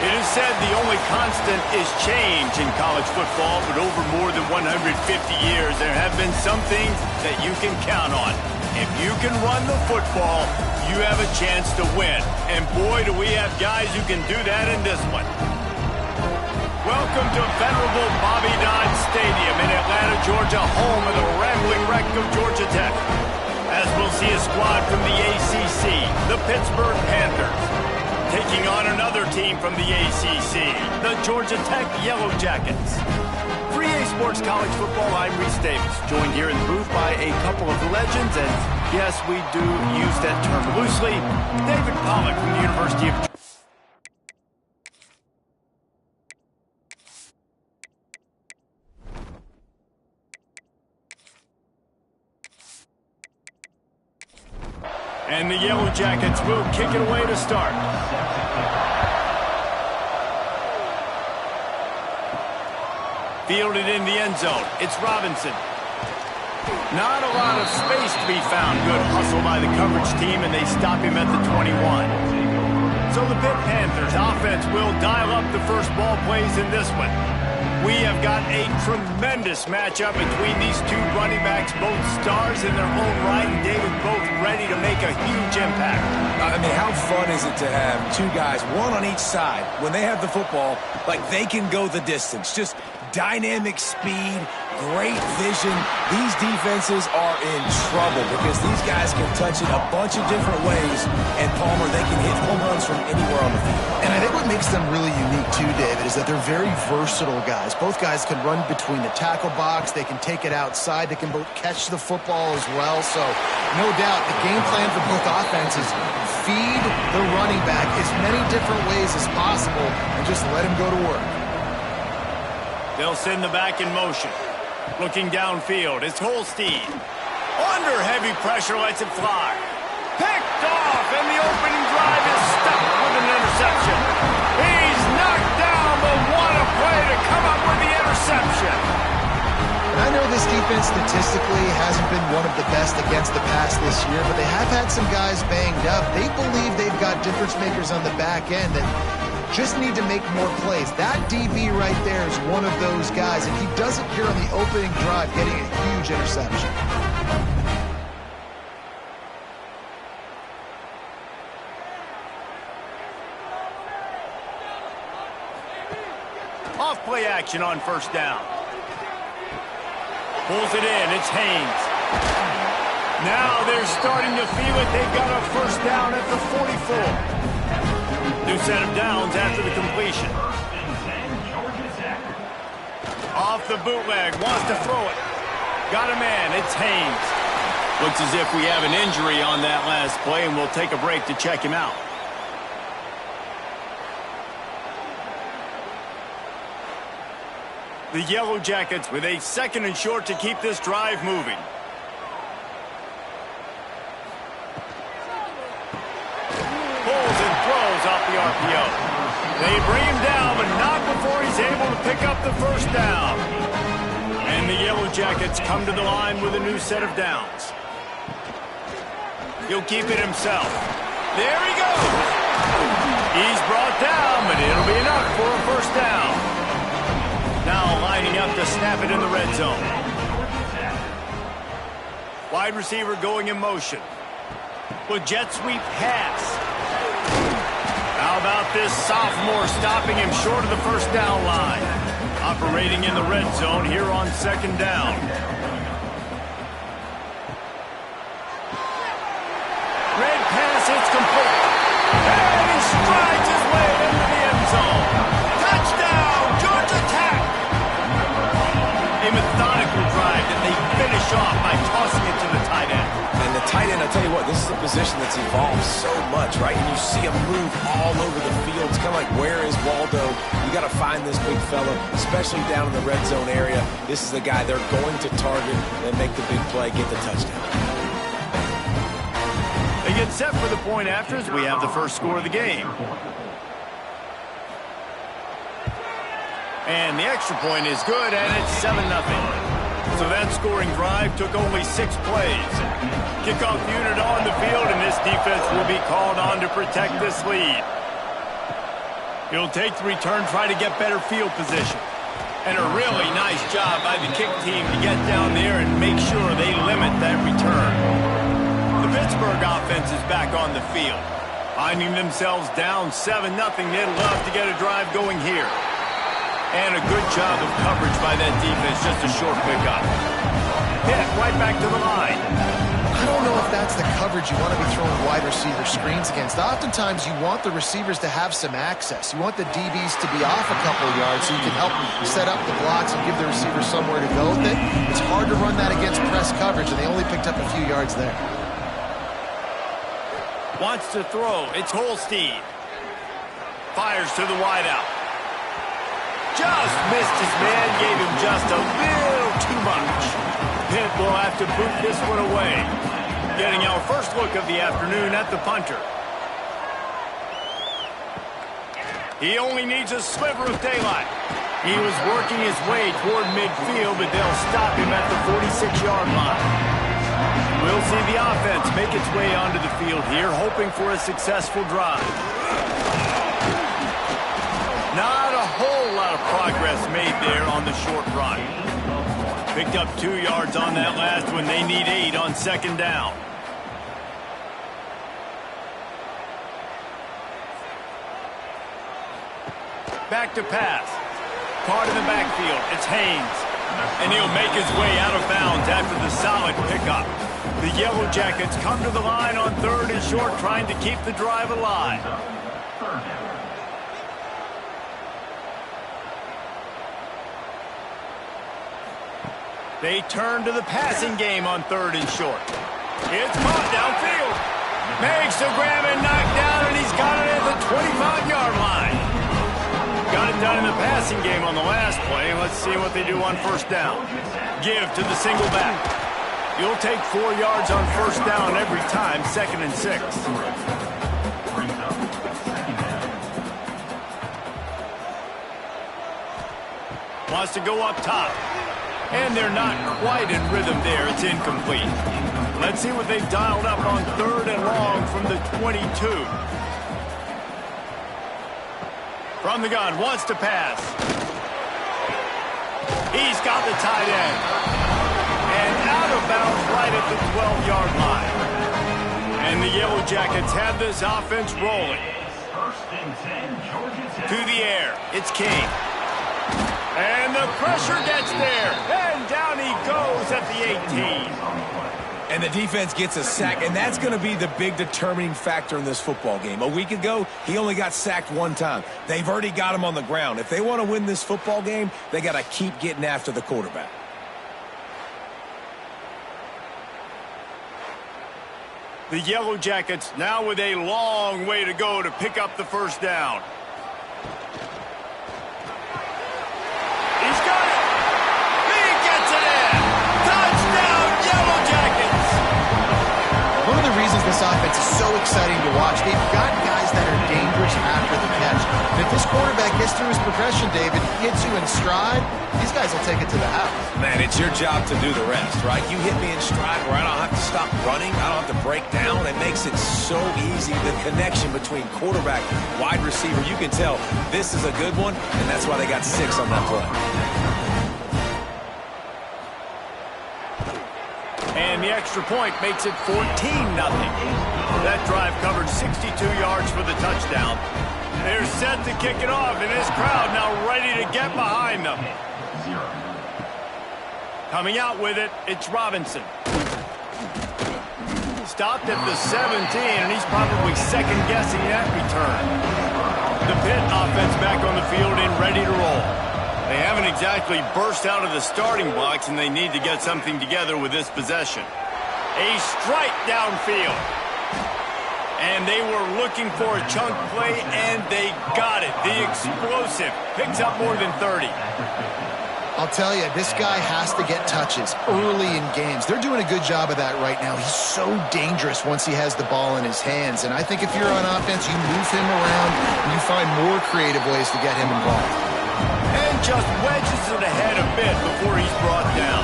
It is said the only constant is change in college football, but over more than 150 years, there have been some things that you can count on. If you can run the football, you have a chance to win. And boy, do we have guys who can do that in this one. Welcome to venerable Bobby Dodd Stadium in Atlanta, Georgia, home of the rambling wreck of Georgia Tech. As we'll see a squad from the ACC, the Pittsburgh Panthers, taking on another team from the ACC, the Georgia Tech Yellow Jackets. For EA Sports College Football, I'm Reese Davis, joined here in the booth by a couple of legends, and yes, we do use that term loosely, David Pollack from the University of And the Yellow Jackets will kick it away to start. Fielded in the end zone. It's Robinson. Not a lot of space to be found. Good hustle by the coverage team, and they stop him at the 21. So the Pitt Panthers offense will dial up the first ball plays in this one. We have got a tremendous matchup between these two running backs, both stars in their own right, and David, both ready to make a huge impact. I mean, how fun is it to have two guys, one on each side, when they have the football, like they can go the distance. Just dynamic speed, great vision. These defenses are in trouble because these guys can touch it a bunch of different ways, and Palmer, they can hit home runs from anywhere on the field. And I think what makes them really unique too, David, is that they're very versatile guys. Both guys can run between the tackle box, they can take it outside, they can both catch the football as well. So no doubt the game plan for both offenses, feed the running back as many different ways as possible and just let him go to work. They'll send the back in motion. Looking downfield, it's Holstein. Under heavy pressure, lets it fly. Picked off, and the opening drive is stopped with an interception. He's knocked down, but what a play to come up with the interception. And I know this defense statistically hasn't been one of the best against the pass this year, but they have had some guys banged up. They believe they've got difference makers on the back end that just need to make more plays. That DB right there is one of those guys, and he does it here on the opening drive, getting a huge interception. Off play action on first down. Pulls it in, it's Haynes. Now they're starting to feel it. They've got a first down at the 44. New set of downs after the completion. Off the bootleg, wants to throw it. Got a man, it's Haynes. Looks as if we have an injury on that last play, and we'll take a break to check him out. The Yellow Jackets with a second and short to keep this drive moving. Pulls and throws off the RPO. They bring him down, but not before he's able to pick up the first down. And the Yellow Jackets come to the line with a new set of downs. He'll keep it himself. There he goes. He's brought down, but it'll be enough for a first down. Now lining up to snap it in the red zone. Wide receiver going in motion. With jet sweep pass. How about this sophomore stopping him short of the first down line? Operating in the red zone here on second down. Red pass, it's complete. And he strides his way into the end zone. Touchdown, Georgia Tech! A methodical drive that they finish off by tossing it to the tight end. And the tight end, I tell you what, this is a position that's evolved so much, right? And you see him move all over the field. It's kind of like, where is Waldo? You got to find this big fella, especially down in the red zone area. This is the guy they're going to target and make the big play, get the touchdown. They get set for the point after as we have the first score of the game. And the extra point is good, and it's 7-0. So that scoring drive took only 6 plays. Kickoff unit on the field, and this defense will be called on to protect this lead. He'll take the return, try to get better field position. And a really nice job by the kick team to get down there and make sure they limit that return. The Pittsburgh offense is back on the field. Finding themselves down 7-0, they'd love to get a drive going here. And a good job of coverage by that defense, just a short pickup. Hit right back to the line. I don't know if that's the coverage you want to be throwing wide receiver screens against. Oftentimes, you want the receivers to have some access. You want the DBs to be off a couple of yards so you can help set up the blocks and give the receiver somewhere to go with it. It's hard to run that against press coverage, and they only picked up a few yards there. Wants to throw. It's Holstein. Fires to the wideout. Just missed his man, gave him just a little too much. Pitt will have to boot this one away. Getting our first look of the afternoon at the punter. He only needs a sliver of daylight. He was working his way toward midfield, but they'll stop him at the 46-yard line. We'll see the offense make its way onto the field here, hoping for a successful drive. Not a whole lot of progress made there on the short run. Picked up 2 yards on that last one. They need 8 on second down. Back to pass. Card in the backfield. It's Haynes. And he'll make his way out of bounds after the solid pickup. The Yellow Jackets come to the line on 3rd and short, trying to keep the drive alive. They turn to the passing game on 3rd and short. It's caught downfield. Makes the grab and knock down, and he's got it at the 25-yard line. Got it done in the passing game on the last play. Let's see what they do on first down. Give to the single back. You'll take 4 yards on first down every time, 2nd and 6. Wants to go up top. And they're not quite in rhythm there. It's incomplete. Let's see what they've dialed up on 3rd and long from the 22. From the gun, wants to pass. He's got the tight end. And out of bounds right at the 12-yard line. And the Yellow Jackets have this offense rolling. To the air, it's King. And the pressure gets there. And down he goes at the 18. And the defense gets a sack, and that's going to be the big determining factor in this football game. A week ago, he only got sacked 1 time. They've already got him on the ground. If they want to win this football game, they got to keep getting after the quarterback. The Yellow Jackets now with a long way to go to pick up the first down. He's got it. He gets it in. Touchdown, Yellow Jackets. One of the reasons this offense is so exciting to watch, they've got guys that are dangerous after the catch. And if this quarterback gets through his progression, David, hits you in stride, these guys will take it to the house. Man, it's your job to do the rest, right? You hit me in stride where I don't have to stop running. I don't have to break down. It makes it so easy. The connection between quarterback, wide receiver, you can tell this is a good one, and that's why they got 6 on that play. And the extra point makes it 14-0. That drive covered 62 yards for the touchdown. They're set to kick it off, and this crowd now ready to get behind them. Coming out with it, it's Robinson. Stopped at the 17, and he's probably second-guessing that return. The Pitt offense back on the field and ready to roll. They haven't exactly burst out of the starting blocks, and they need to get something together with this possession. A strike downfield. And they were looking for a chunk play, and they got it. The explosive picks up more than 30. I'll tell you, this guy has to get touches early in games. They're doing a good job of that right now. He's so dangerous once he has the ball in his hands. And I think if you're on offense, you move him around, and you find more creative ways to get him involved. And just wedges it ahead a bit before he's brought down.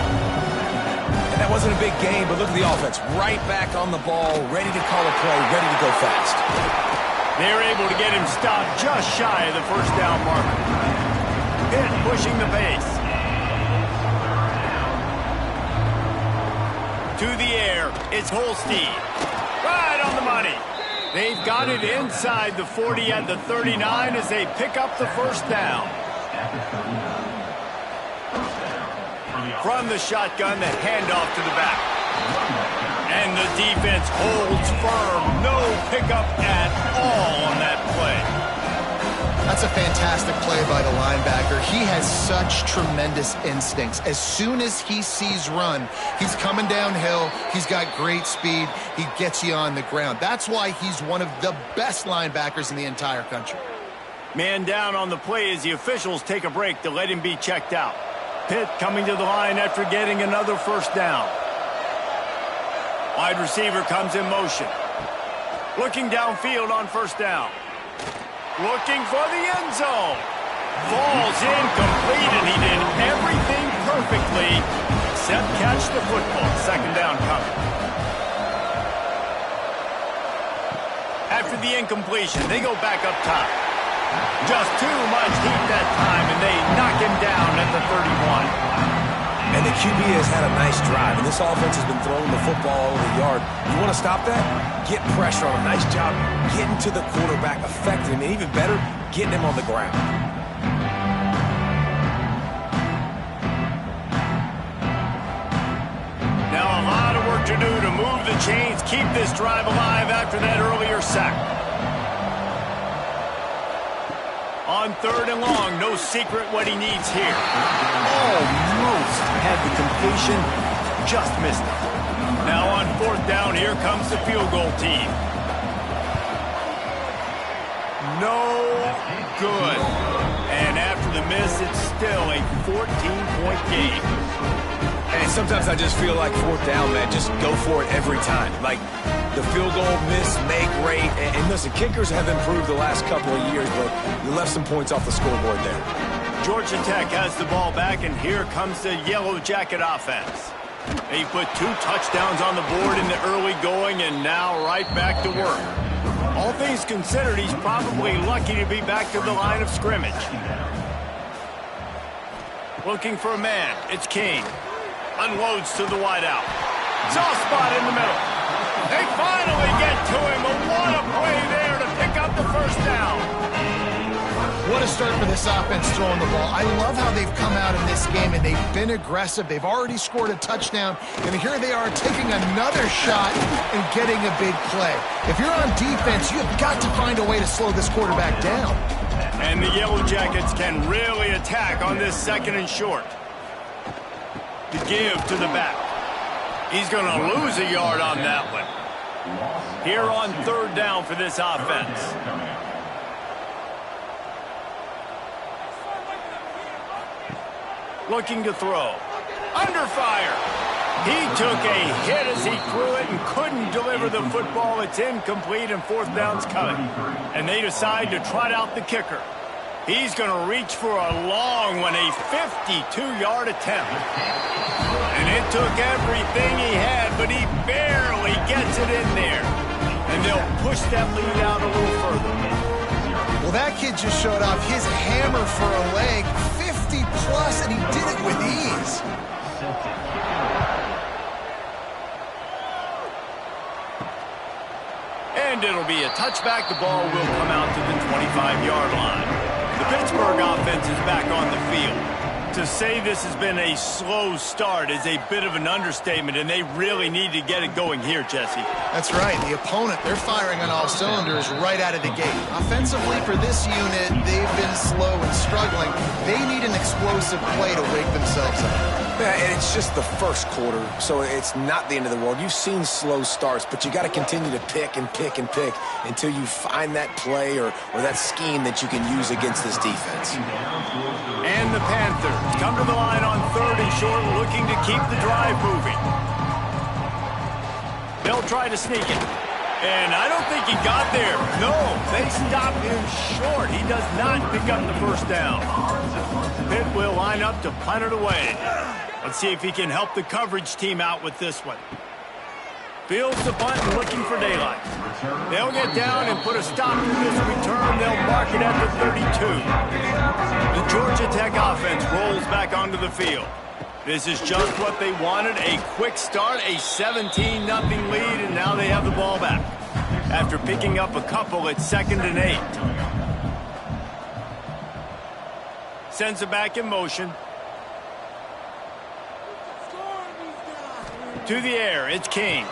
And that wasn't a big game, but look at the offense. Right back on the ball, ready to call a play, ready to go fast. They're able to get him stopped just shy of the first down marker. Pitt pushing the pace. To the air, it's Holstein. Right on the money. They've got it inside the 40 at the 39 as they pick up the first down. From the shotgun, the handoff to the back. And the defense holds firm. No pickup at all on that play. That's a fantastic play by the linebacker. He has such tremendous instincts. As soon as he sees run, he's coming downhill. He's got great speed. He gets you on the ground. That's why he's one of the best linebackers in the entire country. Man down on the play as the officials take a break to let him be checked out. Pitt coming to the line after getting another first down. Wide receiver comes in motion. Looking downfield on first down. Looking for the end zone. Falls incomplete, and he did everything perfectly except catch the football. Second down coming. After the incompletion, they go back up top. Just too much heat that time, and they knock him down at the 31. And the QB has had a nice drive, and this offense has been throwing the football all over the yard. You want to stop that? Get pressure on him. Nice job getting to the quarterback, affecting him, and even better, getting him on the ground. Now a lot of work to do to move the chains, keep this drive alive after that earlier sack. On third and long, no secret what he needs here. Almost had the completion, just missed it. Now on fourth down, here comes the field goal team. No good. And after the miss, it's still a 14-point game. And sometimes I just feel like fourth down, man, just go for it every time. Like, the field goal miss, make rate. And listen, kickers have improved the last couple of years, but you left some points off the scoreboard there. Georgia Tech has the ball back, and here comes the Yellow Jacket offense. They put 2 touchdowns on the board in the early going, and now right back to work. All things considered, he's probably lucky to be back to the line of scrimmage. Looking for a man. It's King. Unloads to the wideout. Soft spot in the middle. They finally get to him. What a play there to pick up the first down. What a start for this offense throwing the ball. I love how they've come out in this game, and they've been aggressive. They've already scored a touchdown, and here they are taking another shot and getting a big play. If you're on defense, you've got to find a way to slow this quarterback down. And the Yellow Jackets can really attack on this second and short. To give to the back. He's going to lose a yard on that one. Here on third down for this offense. Looking to throw. Under fire. He took a hit as he threw it and couldn't deliver the football. It's incomplete and fourth down's coming. And they decide to trot out the kicker. He's going to reach for a long one, a 52-yard attempt. And it took everything he had, but he barely gets it in there. And they'll push that lead out a little further. Well, that kid just showed off his hammer for a leg, 50-plus, and he did it with ease. And it'll be a touchback. The ball will come out to the 25-yard line. The Pittsburgh offense is back on the field. To say this has been a slow start is a bit of an understatement, and they really need to get it going here, Jesse. That's right. The opponent, they're firing on all cylinders right out of the gate. Offensively, for this unit, they've been slow and struggling. They need an explosive play to wake themselves up. Yeah, and it's just the first quarter, so it's not the end of the world. You've seen slow starts, but you got to continue to pick and pick and pick until you find that play or that scheme that you can use against this defense. And the Panthers come to the line on third and short, looking to keep the drive moving. They'll try to sneak it. And I don't think he got there. No, they stopped him short. He does not pick up the first down. Pitt will line up to punt it away. Let's see if he can help the coverage team out with this one. Fields the punt and looking for daylight. They'll get down and put a stop to this return. They'll mark it at the 32. The Georgia Tech offense rolls back onto the field. This is just what they wanted, a quick start, a 17-0 lead, and now they have the ball back. After picking up a couple, it's 2nd and 8. Sends it back in motion. To the air, it's King.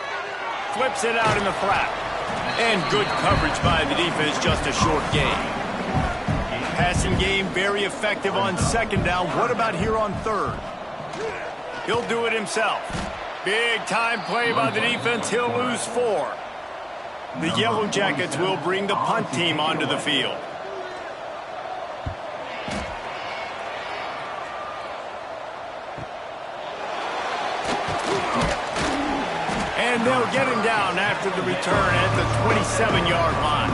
Flips it out in the flat. And good coverage by the defense, just a short gain. Passing game very effective on 2nd down. What about here on 3rd? He'll do it himself. Big time play by the defense. He'll lose 4. The Yellow Jackets will bring the punt team onto the field. And they'll get him down after the return at the 27-yard line.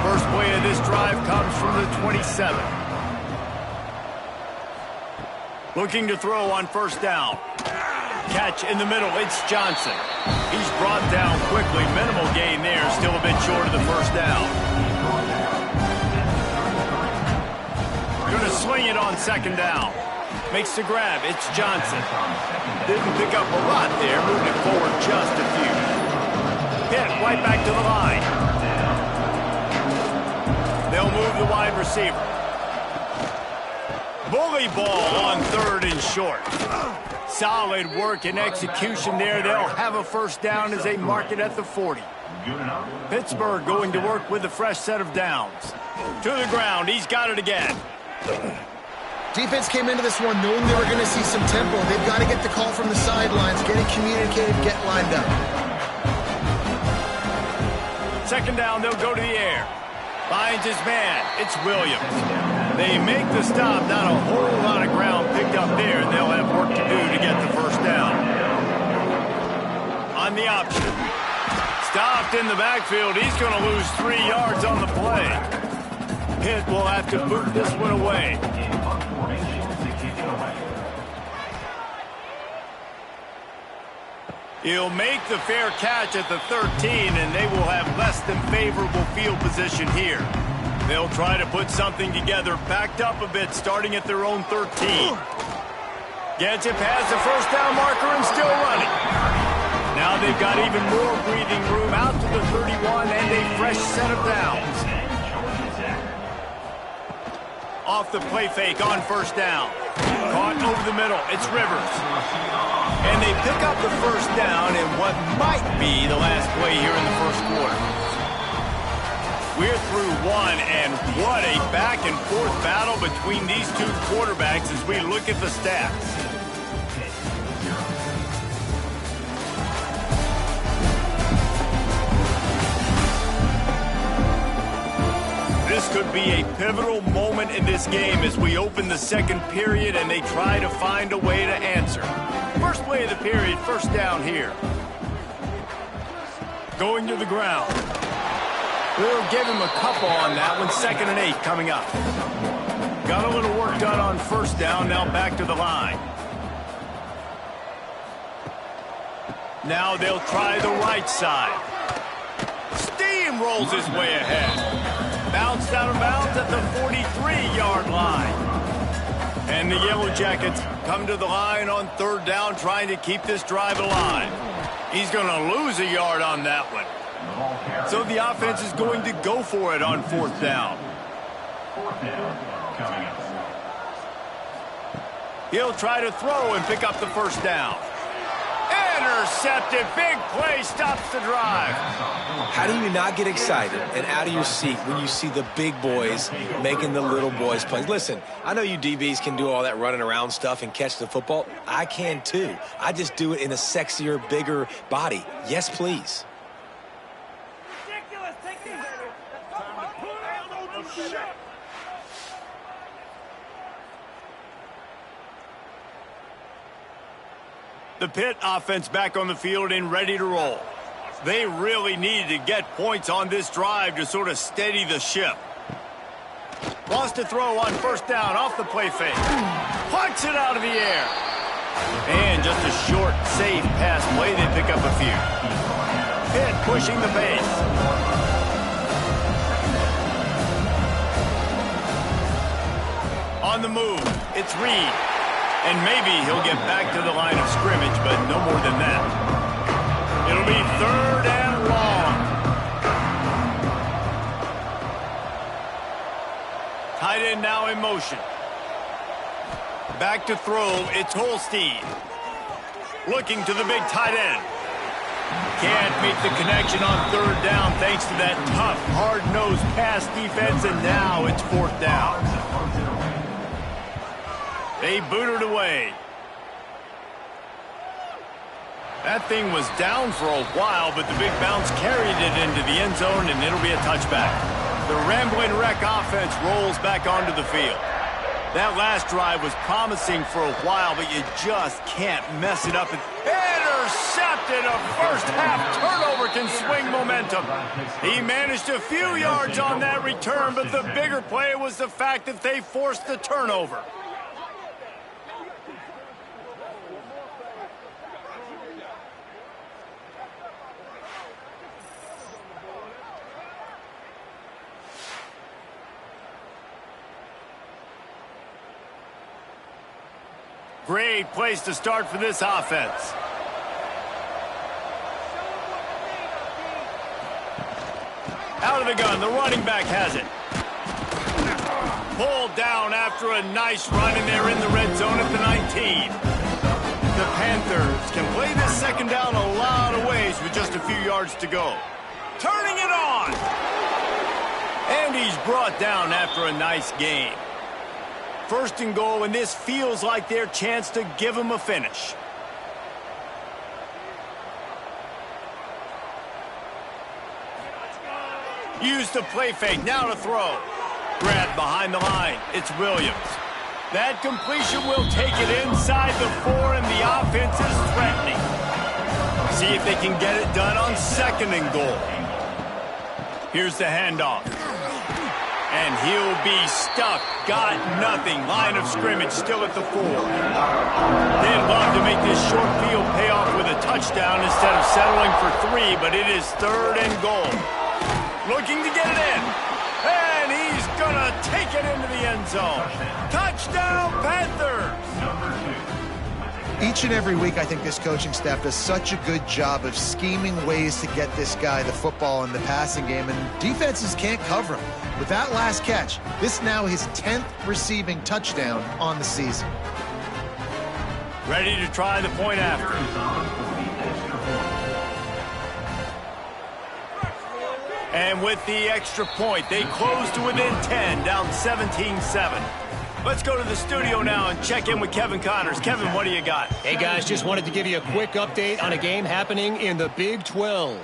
First play of this drive comes from the 27. Looking to throw on 1st down. Catch in the middle, it's Johnson. He's brought down quickly. Minimal gain there, still a bit short of the 1st down. Going to sling it on 2nd down. Makes the grab, it's Johnson. Didn't pick up a lot there, moved it forward just a few. Hit right back to the line. They'll move the wide receiver. Bully ball on 3rd and short. Solid work and execution there. They'll have a 1st down as they mark it at the 40. Pittsburgh going to work with a fresh set of downs. To the ground, he's got it again. Defense came into this one knowing they were going to see some tempo. They've got to get the call from the sidelines, get it communicated, get lined up. 2nd down, they'll go to the air. Finds his man. It's Williams. They make the stop. Not a whole lot of ground picked up there, and they'll have work to do to get the 1st down. On the option. Stopped in the backfield. He's going to lose 3 yards on the play. Pitt will have to boot this one away. He'll make the fair catch at the 13, and they will have less than favorable field position here. They'll try to put something together, backed up a bit, starting at their own 13. Gets it past the 1st down marker and still running. Now they've got even more breathing room out to the 31 and a fresh set of downs. Off the play fake on 1st down. Caught over the middle. It's Rivers. And they pick up the 1st down in what might be the last play here in the 1st quarter. We're through one, and what a back-and-forth battle between these two quarterbacks as we look at the stats. This could be a pivotal moment in this game as we open the 2nd period and they try to find a way to answer. First play of the period, 1st down here. Going to the ground. We'll give him a couple on that one. 2nd and 8 coming up. Got a little work done on 1st down, now back to the line. Now they'll try the right side. Steamrolls his way ahead. Bounced out of bounds at the 43-yard line. And the Yellow Jackets come to the line on 3rd down, trying to keep this drive alive. He's going to lose a yard on that one. So the offense is going to go for it on 4th down. 4th down coming up. He'll try to throw and pick up the 1st down. Intercepted. Big play stops the drive. How do you not get excited and out of your seat when you see the big boys making the little boys play? Listen, I know you DBs can do all that running around stuff and catch the football. I can too. I just do it in a sexier, bigger body. Yes, please. Ridiculous. Take these. The Pitt offense back on the field and ready to roll. They really needed to get points on this drive to sort of steady the ship. Lost a throw on 1st down off the play fake. Punts it out of the air. And just a short safe pass play, they pick up a few. Pitt pushing the pace. On the move, it's Reed. And maybe he'll get back to the line of scrimmage, but no more than that. It'll be 3rd and long. Tight end now in motion. Back to throw, it's Holstein. Looking to the big tight end. Can't make the connection on 3rd down thanks to that tough, hard-nosed pass defense, and now it's 4th down. They booted away. That thing was down for a while, but the big bounce carried it into the end zone, and it'll be a touchback. The Rambling Wreck offense rolls back onto the field. That last drive was promising for a while, but you just can't mess it up. Intercepted. A first-half turnover can swing momentum. He managed a few yards on that return, but the bigger play was the fact that they forced the turnover. Great place to start for this offense. Out of the gun, the running back has it. Pulled down after a nice run, and they're in the red zone at the 19. The Panthers can play this second down a lot of ways with just a few yards to go. Turning it on! And he's brought down after a nice gain. 1st and goal, and this feels like their chance to give them a finish. Use the play fake, now to throw. Grab behind the line, it's Williams. That completion will take it inside the 4, and the offense is threatening. See if they can get it done on 2nd and goal. Here's the handoff. And he'll be stuck. Got nothing. Line of scrimmage still at the 4. They'd love to make this short field pay off with a touchdown instead of settling for 3, but it is 3rd and goal. Looking to get it in. And he's going to take it into the end zone. Touchdown, Panthers! Each and every week, I think this coaching staff does such a good job of scheming ways to get this guy the football in the passing game, and defenses can't cover him. With that last catch, this now his 10th receiving touchdown on the season. Ready to try the point after. And with the extra point, they close to within 10, down 17-7. Let's go to the studio now and check in with Kevin Connors. Kevin, what do you got? Hey, guys, just wanted to give you a quick update on a game happening in the Big 12.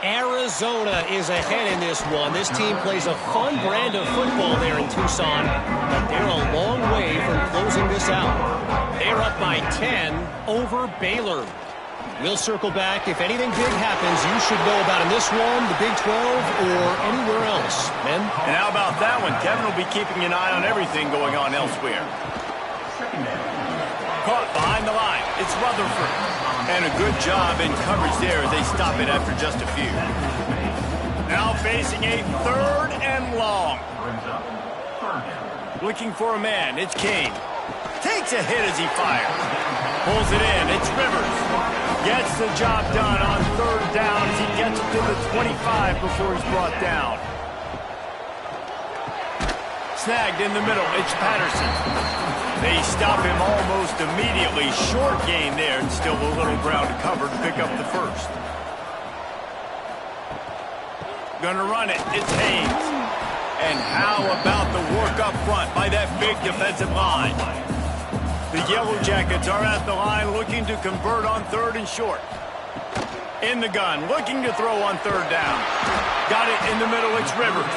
Arizona is ahead in this one. This team plays a fun brand of football there in Tucson, but they're a long way from closing this out. They're up by 10 over Baylor. We'll circle back. If anything big happens, you should know about in this one, the Big 12, or anywhere else. Men? And how about that one? Kevin will be keeping an eye on everything going on elsewhere. Caught behind the line. It's Rutherford. And a good job in coverage there as they stop it after just a few. Now facing a 3rd and long. Looking for a man. It's Kane. Takes a hit as he fires. Pulls it in. It's Rivers. Gets the job done on 3rd down as he gets it to the 25 before he's brought down. Snagged in the middle. It's Patterson. They stop him almost immediately. Short gain there, and still a little ground to cover to pick up the 1st. Gonna run it. It's Haynes. And how about the work up front by that big defensive line? The Yellow Jackets are at the line looking to convert on 3rd and short. In the gun, looking to throw on 3rd down. Got it in the middle, it's Rivers.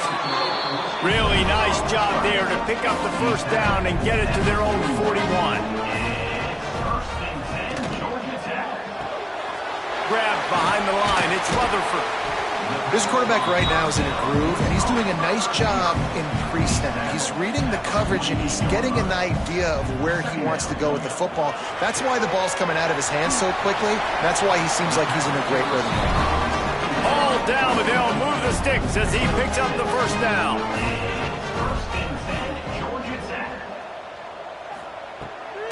Really nice job there to pick up the 1st down and get it to their own 41. Grab behind the line, it's Rutherford. This quarterback right now is in a groove, and he's doing a nice job in pre-snap. He's reading the coverage, and he's getting an idea of where he wants to go with the football. That's why the ball's coming out of his hands so quickly. That's why he seems like he's in a great rhythm. Ball down, but they'll move the sticks as he picks up the first down.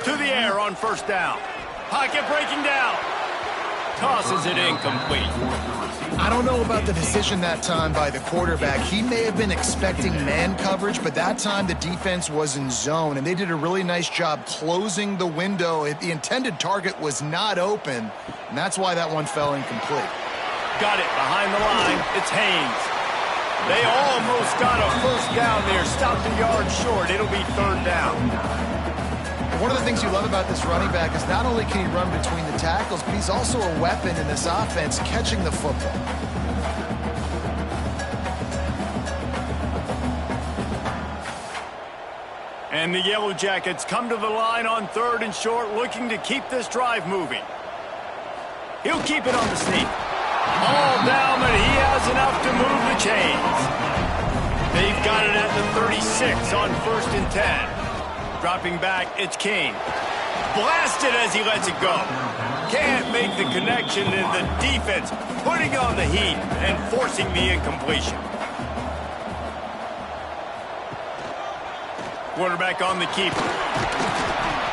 To the air on first down. Pocket breaking down. Tosses it incomplete. I don't know about the decision that time by the quarterback. He may have been expecting man coverage, but that time the defense was in zone, and they did a really nice job closing the window. The intended target was not open, and that's why that one fell incomplete. Got it behind the line. It's Haynes. They almost got a first down there. Stopped a yard short. It'll be third down. One of the things you love about this running back is not only can he run between the tackles, but he's also a weapon in this offense catching the football. And the Yellow Jackets come to the line on third and short, looking to keep this drive moving. He'll keep it on the sneak. All down, but he has enough to move the chains. They've got it at the 36 on first and 10. Dropping back, it's Kane. Blasted as he lets it go. Can't make the connection, and the defense putting on the heat and forcing the incompletion. Quarterback on the keeper.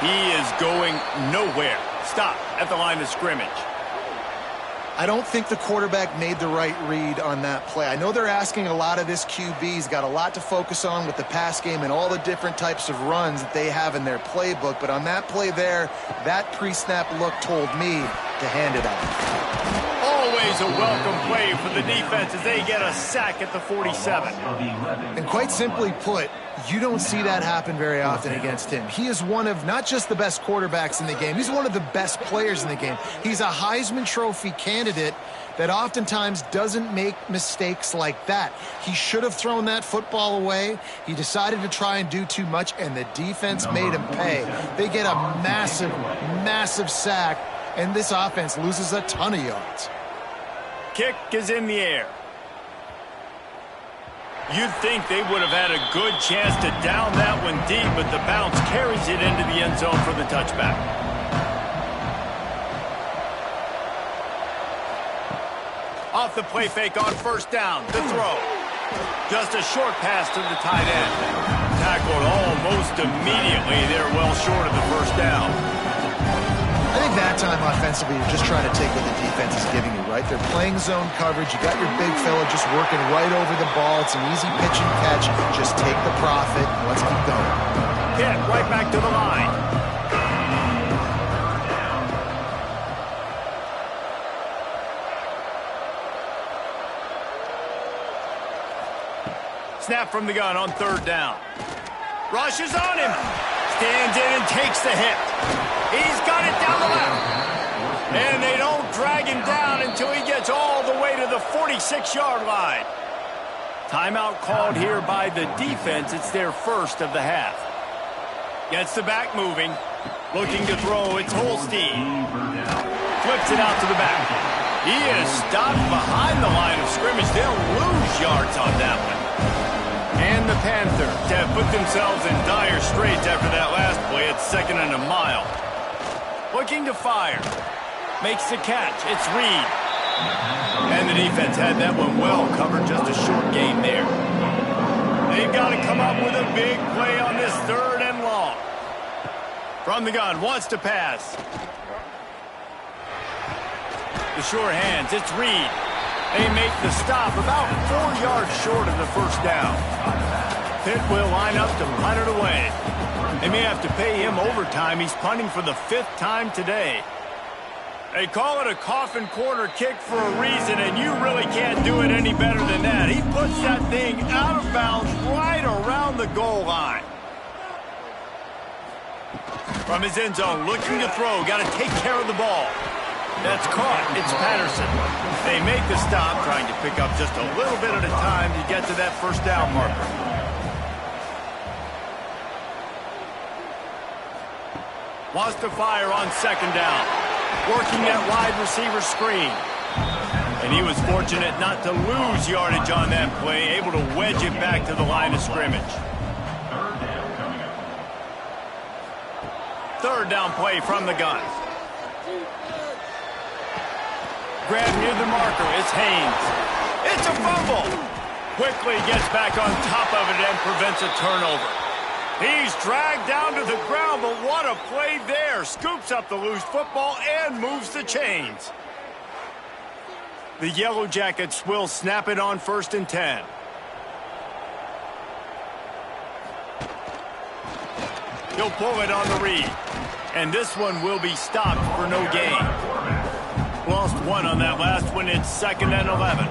He is going nowhere. Stop at the line of scrimmage. I don't think the quarterback made the right read on that play. I know they're asking a lot of this QB. He's got a lot to focus on with the pass game and all the different types of runs that they have in their playbook. But on that play there, that pre-snap look told me to hand it off. Always a welcome play for the defense as they get a sack at the 47. And quite simply put, you don't see that happen very often against him. He is one of not just the best quarterbacks in the game, he's one of the best players in the game. He's a Heisman Trophy candidate that oftentimes doesn't make mistakes like that. He should have thrown that football away. He decided to try and do too much, and the defense made him pay. They get a massive, massive sack, and this offense loses a ton of yards. Kick is in the air. You'd think they would have had a good chance to down that one deep, but the bounce carries it into the end zone for the touchback. Off the play fake on first down. The throw. Just a short pass to the tight end. Tackled almost immediately. They're well short of the first down. I think that time offensively, you're just trying to take what the defense is giving you, right? They're playing zone coverage. You got your big fella just working right over the ball. It's an easy pitch and catch. Just take the profit. Let's keep going. Hit right back to the line. Snap from the gun on third down. Rushes on him. Stands in and takes the hit. He's got it down the left. And they don't drag him down until he gets all the way to the 46-yard line. Timeout called here by the defense. It's their first of the half. Gets the back moving. Looking to throw. It's Holstein. Flips it out to the back. He is stopped behind the line of scrimmage. They'll lose yards on that one. And the Panthers have put themselves in dire straits after that last play. It's 2nd and a mile. Looking to fire. Makes the catch. It's Reed. And the defense had that one well covered. Just a short gain there. They've got to come up with a big play on this 3rd and long. From the gun. Wants to pass. The sure hands. It's Reed. They make the stop about 4 yards short of the first down. Pitt will line up to punt it away. They may have to pay him overtime. He's punting for the 5th time today. They call it a coffin corner kick for a reason, and you really can't do it any better than that. He puts that thing out of bounds right around the goal line. From his end zone, looking to throw. Got to take care of the ball. That's caught. It's Patterson. They make the stop, trying to pick up just a little bit at a time to get to that first down marker. Wants to fire on 2nd down. Working that wide receiver screen. And And he was fortunate not to lose yardage on that play, able to wedge it back to the line of scrimmage. Third down play from the gun. Grab near the marker. It's Haynes. It's a fumble. Quickly gets back on top of it and prevents a turnover. He's dragged down to the ground, but what a play there. Scoops up the loose football and moves the chains. The Yellow Jackets will snap it on 1st and 10. He'll pull it on the read. And this one will be stopped for no gain. Lost one on that last one. It's 2nd and 11.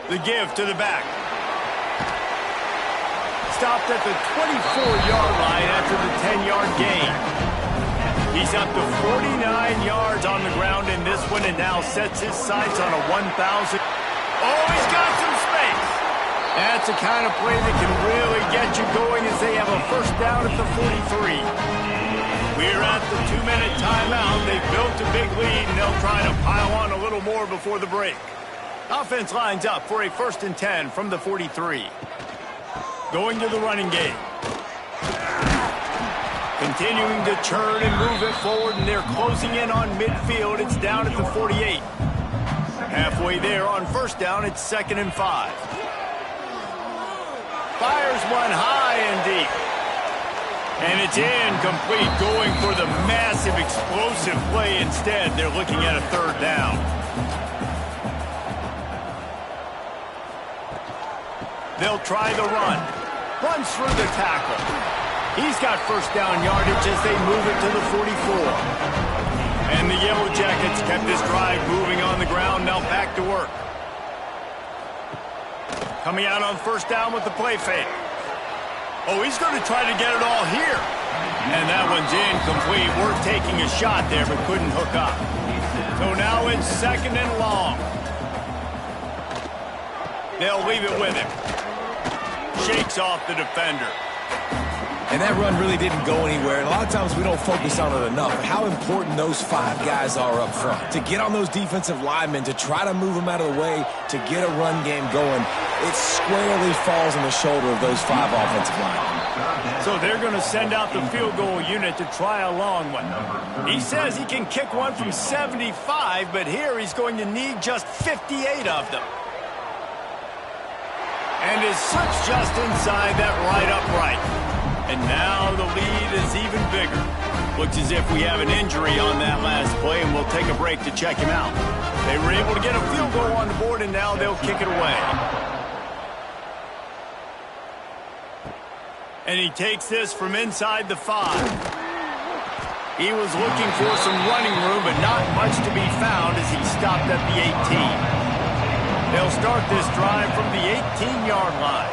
The give to the back. Stopped at the 24-yard line after the 10-yard gain. He's up to 49 yards on the ground in this one and now sets his sights on a 1,000. Oh, he's got some space. That's the kind of play that can really get you going as they have a first down at the 43. We're at the 2-minute timeout. They've built a big lead, and they'll try to pile on a little more before the break. Offense lines up for a 1st and 10 from the 43. Going to the running game. Continuing to churn and move it forward, and they're closing in on midfield. It's down at the 48. Halfway there on 1st down, it's 2nd and 5. Fires one high and deep. And it's incomplete, going for the massive explosive play instead. They're looking at a 3rd down. They'll try the run. Runs through the tackle. He's got first down yardage as they move it to the 44. And the Yellow Jackets kept this drive moving on the ground, now back to work. Coming out on 1st down with the play fake. Oh, he's going to try to get it all here. And that one's incomplete. Worth taking a shot there, but couldn't hook up. So now it's 2nd and long. They'll leave it with him. Shakes off the defender. And that run really didn't go anywhere. And a lot of times we don't focus on it enough. How important those 5 guys are up front. To get on those defensive linemen, to try to move them out of the way, to get a run game going, it squarely falls on the shoulder of those 5 offensive linemen. So they're going to send out the field goal unit to try a long one. He says he can kick one from 75, but here he's going to need just 58 of them. And is slips just inside that right upright. And now the lead is even bigger. Looks as if we have an injury on that last play, and we'll take a break to check him out. They were able to get a field goal on the board, and now they'll kick it away. And he takes this from inside the 5. He was looking for some running room, but not much to be found as he stopped at the 18. They'll start this drive from the 18-yard line.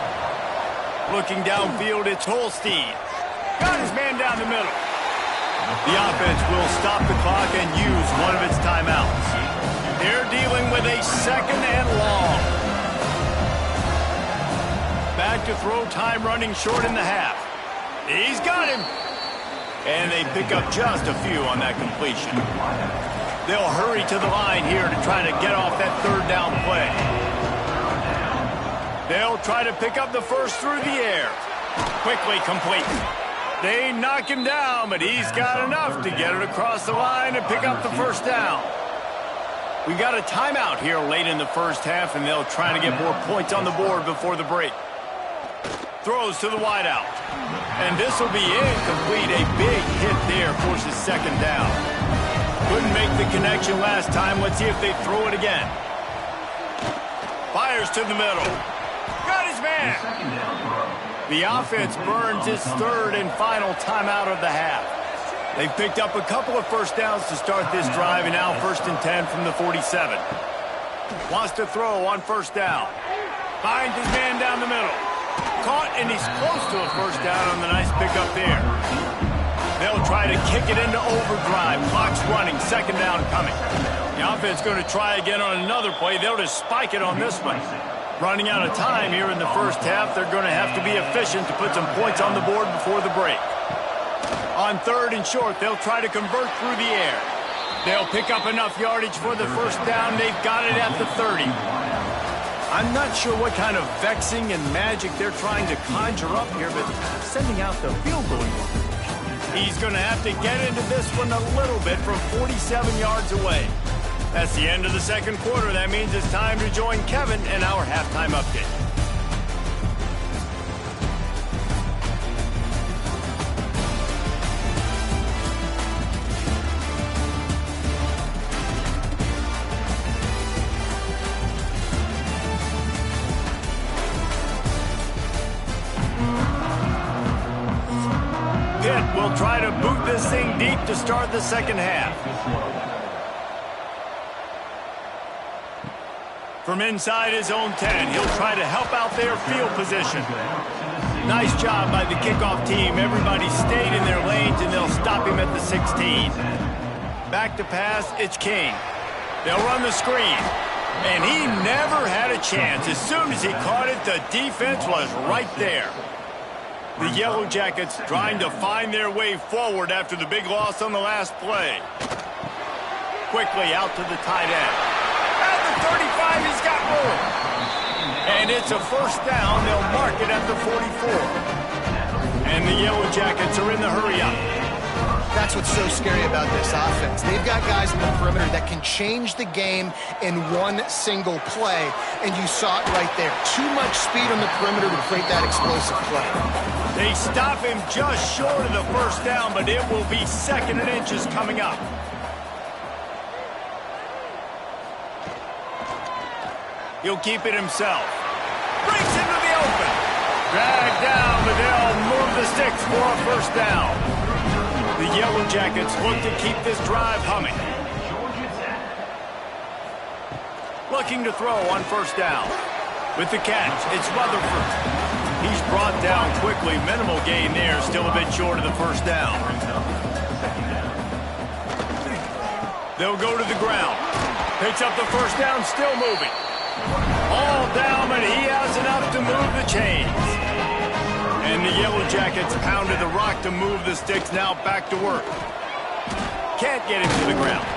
Looking downfield, it's Holstein. Got his man down the middle. The offense will stop the clock and use one of its timeouts. They're dealing with a 2nd and long. Back to throw, time running short in the half. He's got him. And they pick up just a few on that completion. They'll hurry to the line here to try to get off that 3rd down play. They'll try to pick up the first through the air. Quickly complete. They knock him down, but he's got enough to get it across the line and pick up the first down. We got a timeout here late in the first half, and they'll try to get more points on the board before the break. Throws to the wideout. And this will be incomplete. A big hit there forces 2nd down. Couldn't make the connection last time. Let's see if they throw it again. Fires to the middle. Got his man. The offense burns its 3rd and final timeout of the half. They've picked up a couple of first downs to start this drive, and now 1st and 10 from the 47. Wants to throw on 1st down. Finds his man down the middle. Caught, and he's close to a first down on the nice pickup there. They'll try to kick it into overdrive. Clock's running. 2nd down coming. The offense going to try again on another play. They'll just spike it on this one. Running out of time here in the first half. They're going to have to be efficient to put some points on the board before the break. On 3rd and short, they'll try to convert through the air. They'll pick up enough yardage for the first down. They've got it at the 30. I'm not sure what kind of vexing and magic they're trying to conjure up here, but sending out the field goal. He's going to have to get into this one a little bit from 47 yards away. That's the end of the second quarter. That means it's time to join Kevin in our halftime update. Pitt will try to boot this thing deep to start the second half. From inside his own 10, he'll try to help out their field position. Nice job by the kickoff team. Everybody stayed in their lanes, and they'll stop him at the 16. Back to pass, it's King. They'll run the screen. And he never had a chance. As soon as he caught it, the defense was right there. The Yellow Jackets trying to find their way forward after the big loss on the last play. Quickly out to the tight end. At the 35, he's got room. And it's a first down. They'll mark it at the 44. And the Yellow Jackets are in the hurry-up. That's what's so scary about this offense. They've got guys in the perimeter that can change the game in one single play, and you saw it right there. Too much speed on the perimeter to create that explosive play. They stop him just short of the first down, but it will be second and inches coming up. He'll keep it himself. Breaks into the open. Dragged down, but they'll move the sticks for a first down. The Yellow Jackets look to keep this drive humming. Looking to throw on first down. With the catch, it's Rutherford. He's brought down quickly. Minimal gain there, still a bit short of the first down. They'll go to the ground. Picks up the first down, still moving. All down, but he has enough to move the chains. And the Yellow Jackets pounded the rock to move the sticks, now back to work. Can't get him to the ground.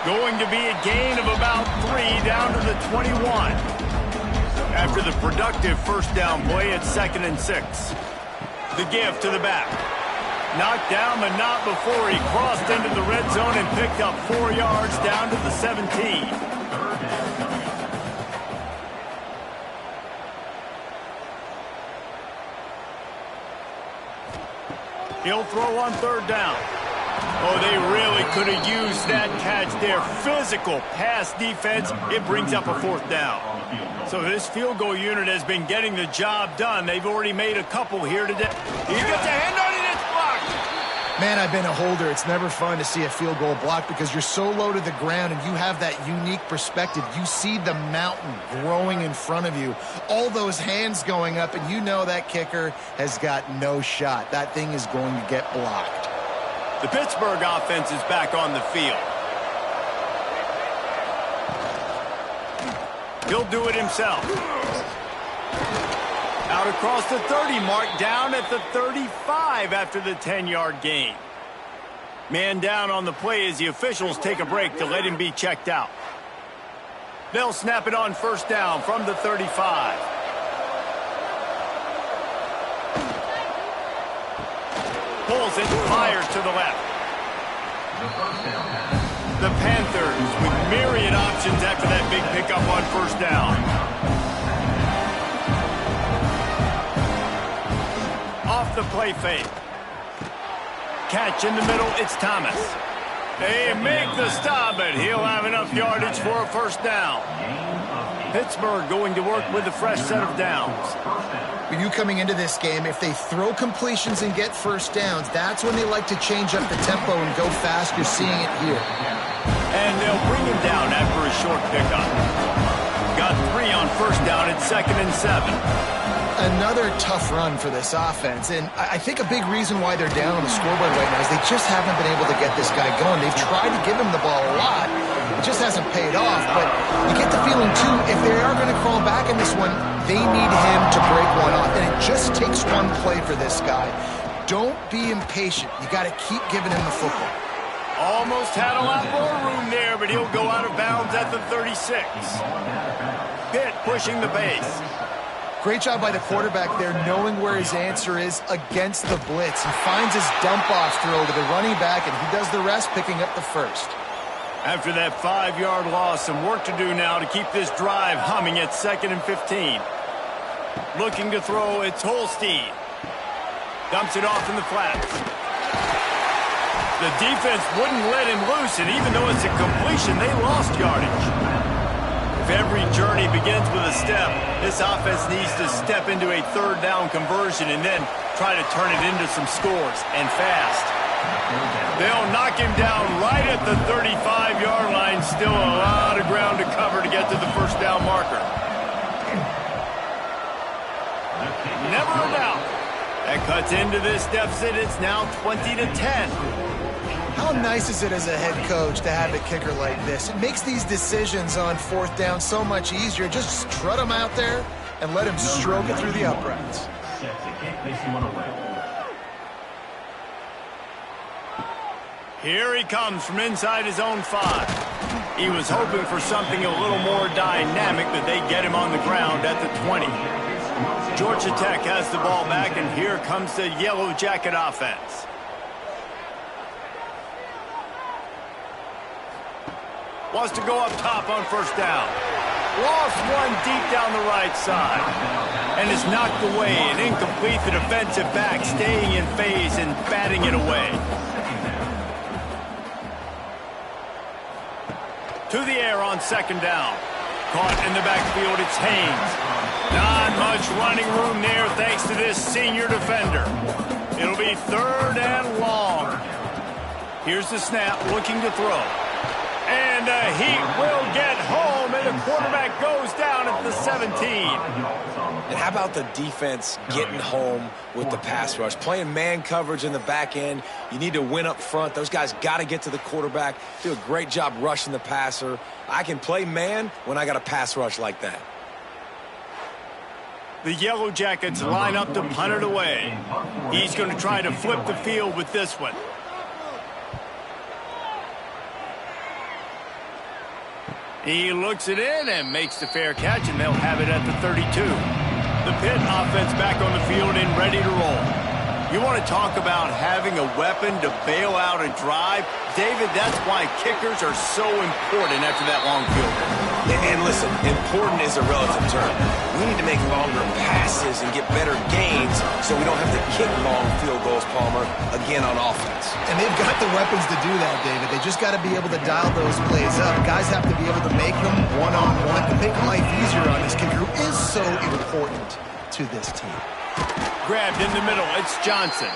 Going to be a gain of about 3 down to the 21. After the productive first down play, it's 2nd and 6. The give to the back. Knocked down, but not before he crossed into the red zone and picked up 4 yards down to the 17. He'll throw on third down. Oh, they really could have used that catch there. Physical pass defense. It brings up a fourth down. So this field goal unit has been getting the job done. They've already made a couple here today. He gets a hand on it. It's blocked. Man, I've been a holder. It's never fun to see a field goal blocked because you're so low to the ground and you have that unique perspective. You see the mountain growing in front of you, all those hands going up, and you know that kicker has got no shot. That thing is going to get blocked. The Pittsburgh offense is back on the field. He'll do it himself. Out across the 30 mark, down at the 35 after the 10-yard gain. Man down on the play as the officials take a break to let him be checked out. They'll snap it on first down from the 35. Pulls it, fires to the left. The Panthers with myriad options after that big pickup on first down. Off the play fake. Catch in the middle, it's Thomas. They make the stop, but he'll have enough yardage for a first down. Pittsburgh going to work with a fresh set of downs. When you coming into this game, if they throw completions and get first downs, that's when they like to change up the tempo and go fast. You're seeing it here. And they'll bring him down after a short pickup. Got 3 on first down at 2nd and 7. Another tough run for this offense, and I think a big reason why they're down on the scoreboard right now is they just haven't been able to get this guy going. They've tried to give him the ball a lot. It just hasn't paid off, but you get the feeling, too, if they are going to crawl back in this one, they need him to break one off, and it just takes one play for this guy. Don't be impatient. You got to keep giving him the football. Almost had a lot more room there, but he'll go out of bounds at the 36. Pitt pushing the base. Great job by the quarterback there, knowing where his answer is against the blitz. He finds his dump-off throw to the running back, and he does the rest, picking up the first. After that 5-yard loss, some work to do now to keep this drive humming at 2nd and 15. Looking to throw, it's Holstein. Dumps it off in the flats. The defense wouldn't let him loose, and even though it's a completion, they lost yardage. If every journey begins with a step, this offense needs to step into a 3rd down conversion and then try to turn it into some scores, and fast. They'll knock him down right at the 35-yard line. Still a lot of ground to cover to get to the 1st down marker. Never a doubt. That cuts into this deficit. It's now 20-10. How nice is it as a head coach to have a kicker like this? It makes these decisions on 4th down so much easier. Just strut him out there and let him stroke it through the uprights. Here he comes from inside his own 5. He was hoping for something a little more dynamic, but they get him on the ground at the 20. Georgia Tech has the ball back, and here comes the Yellow Jacket offense. Wants to go up top on 1st down. Lost one deep down the right side. And is knocked away and incomplete. The defensive back staying in phase and batting it away. To the air on 2nd down. Caught in the backfield, it's Haynes. Not much running room there thanks to this senior defender. It'll be 3rd and long. Here's the snap, looking to throw. And he will get home, and the quarterback goes down at the 17. And how about the defense getting home with the pass rush? Playing man coverage in the back end. You need to win up front. Those guys got to get to the quarterback. Do a great job rushing the passer. I can play man when I got a pass rush like that. The Yellow Jackets line up to punt it away. He's going to try to flip the field with this one. He looks it in and makes the fair catch, and they'll have it at the 32. The Pitt offense back on the field and ready to roll. You want to talk about having a weapon to bail out a drive? David, that's why kickers are so important after that long field goal. And listen, important is a relative term. We need to make longer passes and get better gains so we don't have to kick long field goals, Palmer, again on offense. And they've got the weapons to do that, David. They just got to be able to dial those plays up. Guys have to be able to make them one-on-one to make life easier on this kicker who is so important to this team. Grabbed in the middle, it's Johnson.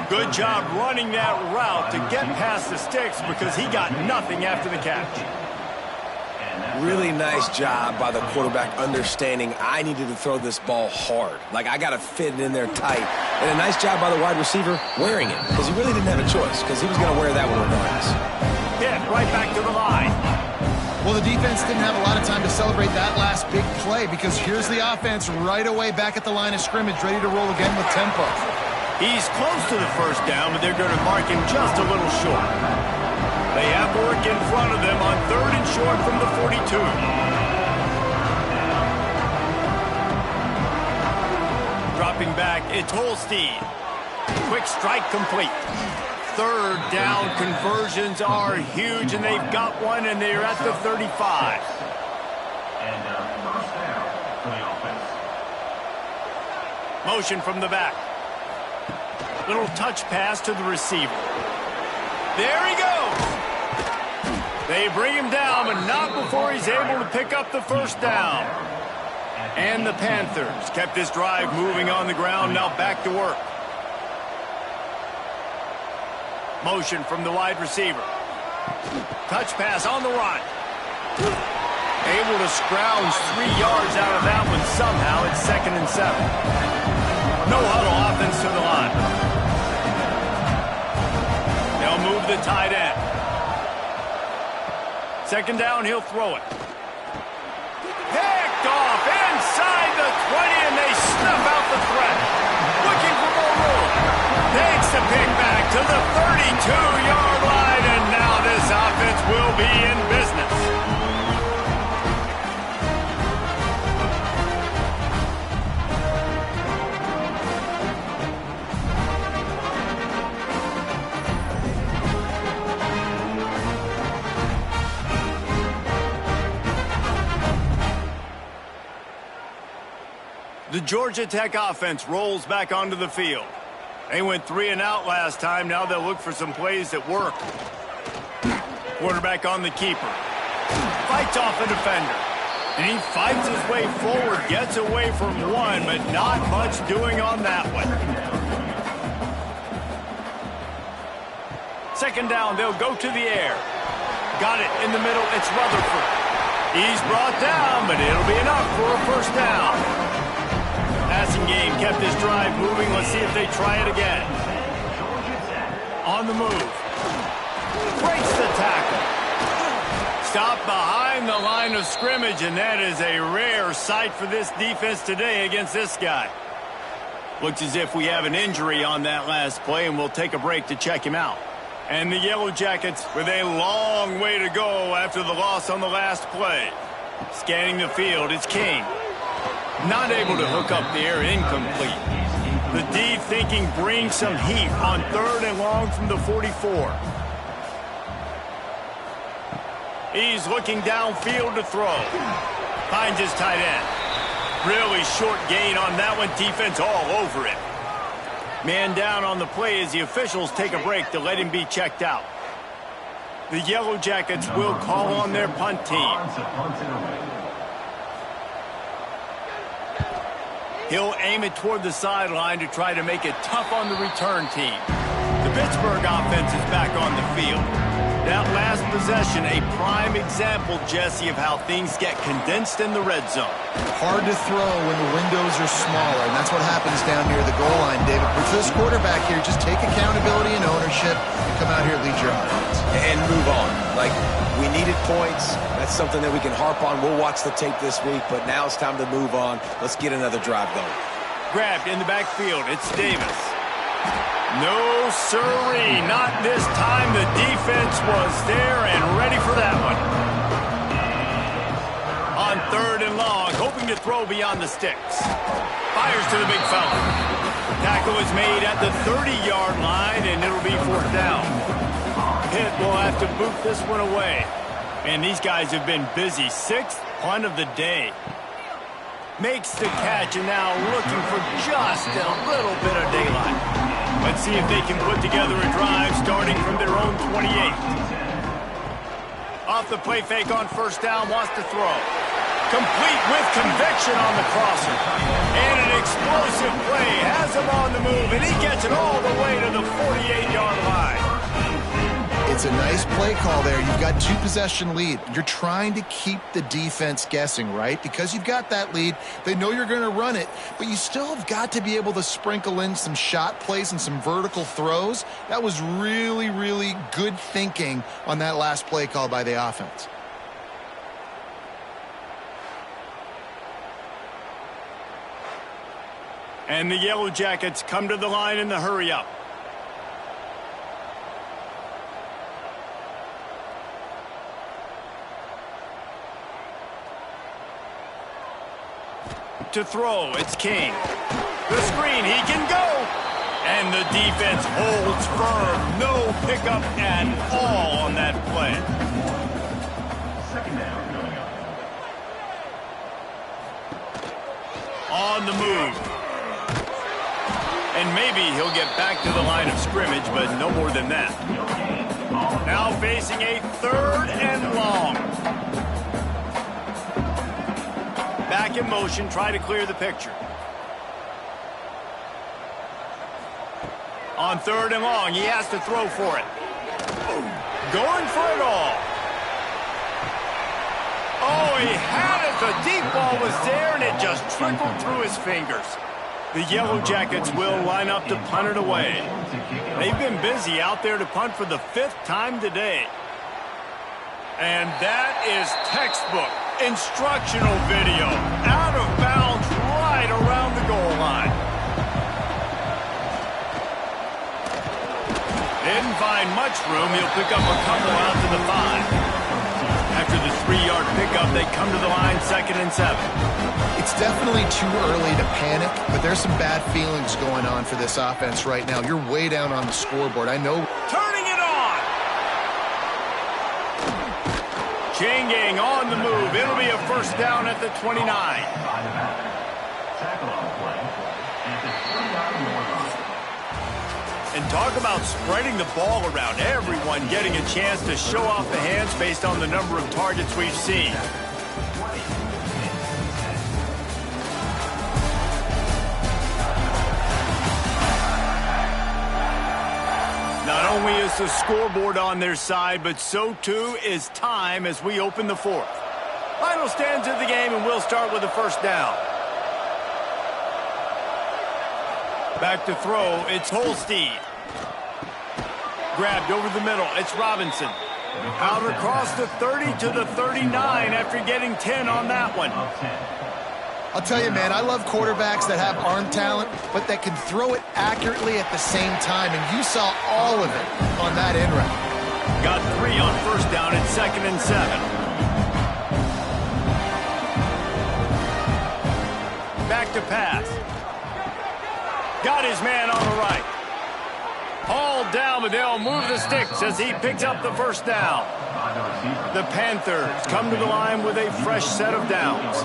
Good job running that route to get past the sticks because he got nothing after the catch. Really nice job by the quarterback understanding I needed to throw this ball hard. Like, I got to fit it in there tight. And a nice job by the wide receiver wearing it because he really didn't have a choice because he was going to wear that one regardless. Hit right back to the line. Well, the defense didn't have a lot of time to celebrate that last big play because here's the offense right away back at the line of scrimmage, ready to roll again with tempo. He's close to the 1st down, but they're going to mark him just a little short. They have work in front of them on 3rd and short from the 42. Dropping back, it's Holstein. Quick strike complete. 3rd down conversions are huge, and they've got one, and they're at the 35. Motion from the back. Little touch pass to the receiver. There he goes. They bring him down, but not before he's able to pick up the 1st down. And the Panthers kept this drive moving on the ground, now back to work. Motion from the wide receiver. Touch pass on the run. Able to scrounge 3 yards out of that one somehow. It's 2nd and 7. No huddle offense to the line. They'll move the tight end. 2nd down, he'll throw it. Picked off inside the 20, and they snuff out the threat. Looking for more room. Takes the pick back to the 32-yard line, The Georgia Tech offense rolls back onto the field. They went 3 and out last time. Now they'll look for some plays that work. Quarterback on the keeper. Fights off a defender. And he fights his way forward, gets away from one, but not much doing on that one. Second down, they'll go to the air. Got it in the middle, it's Rutherford. He's brought down, but it'll be enough for a first down. Passing game kept this drive moving. Let's see if they try it again. On the move. Breaks the tackle. Stopped behind the line of scrimmage, and that is a rare sight for this defense today against this guy. Looks as if we have an injury on that last play, and we'll take a break to check him out. And the Yellow Jackets with a long way to go after the loss on the last play. Scanning the field, it's King. Not able to hook up the air, incomplete. The D thinking bring some heat on 3rd and long from the 44. He's looking downfield to throw. Finds his tight end. Really short gain on that one. Defense all over it. Man down on the play as the officials take a break to let him be checked out. The Yellow Jackets will call on their punt team. He'll aim it toward the sideline to try to make it tough on the return team. The Pittsburgh offense is back on the field. That last possession, a prime example, Jesse, of how things get condensed in the red zone. Hard to throw when the windows are smaller, and that's what happens down near the goal line, David. But for this quarterback here, just take accountability and ownership and come out here and lead your offense. And move on. Like, we needed points. That's something that we can harp on. We'll watch the tape this week, but now it's time to move on. Let's get another drive going. Grabbed in the backfield. It's Davis. No, sirree, not this time. The defense was there and ready for that one. On 3rd and long, hoping to throw beyond the sticks. Fires to the big fella. Tackle is made at the 30-yard line, and it'll be 4th down. Pitt will have to boot this one away. And these guys have been busy. 6th punt of the day. Makes the catch, and now looking for just a little bit of daylight. Let's see if they can put together a drive starting from their own 28. Off the play fake on 1st down, wants to throw. Complete with conviction on the crosser. And an explosive play has him on the move, and he gets it all the way to the 48-yard line. It's a nice play call there. You've got 2-possession lead. You're trying to keep the defense guessing, right? Because you've got that lead. They know you're going to run it, but you still have got to be able to sprinkle in some shot plays and some vertical throws. That was really, really good thinking on that last play call by the offense. And the Yellow Jackets come to the line in the hurry-up. To throw, it's King. The screen, he can go. And the defense holds firm. No pickup at all on that play. On the move. And maybe he'll get back to the line of scrimmage, but no more than that. Now facing a 3rd and long. Back in motion, try to clear the picture. On 3rd and long, he has to throw for it. Going for it all. Oh, he had it. The deep ball was there, and it just trickled through his fingers. The Yellow Jackets will line up to punt it away. They've been busy out there to punt for the 5th time today. And that is textbook instructional video. Out of bounds right around the goal line. Didn't find much room. He'll pick up a couple out to the 5. After the 3-yard pickup, they come to the line 2nd and 7. It's definitely too early to panic, but there's some bad feelings going on for this offense right now. You're way down on the scoreboard. I know. Turning it on. Changing on the move. It'll be a 1st down at the 29. And talk about spreading the ball around. Everyone getting a chance to show off the hands based on the number of targets we've seen. Not only is the scoreboard on their side, but so too is time as we open the fourth. Final stands of the game, and we'll start with the first down. Back to throw, it's Holstein. Grabbed over the middle, it's Robinson. Out across the 30 to the 39 after getting 10 on that one. I'll tell you, man, I love quarterbacks that have arm talent, but that can throw it accurately at the same time, and you saw all of it on that end route. Got 3 on first down at 2nd and 7. Back to pass. Got his man on the right. Hauled down, but they'll move the sticks as he picks up the first down. The Panthers come to the line with a fresh set of downs.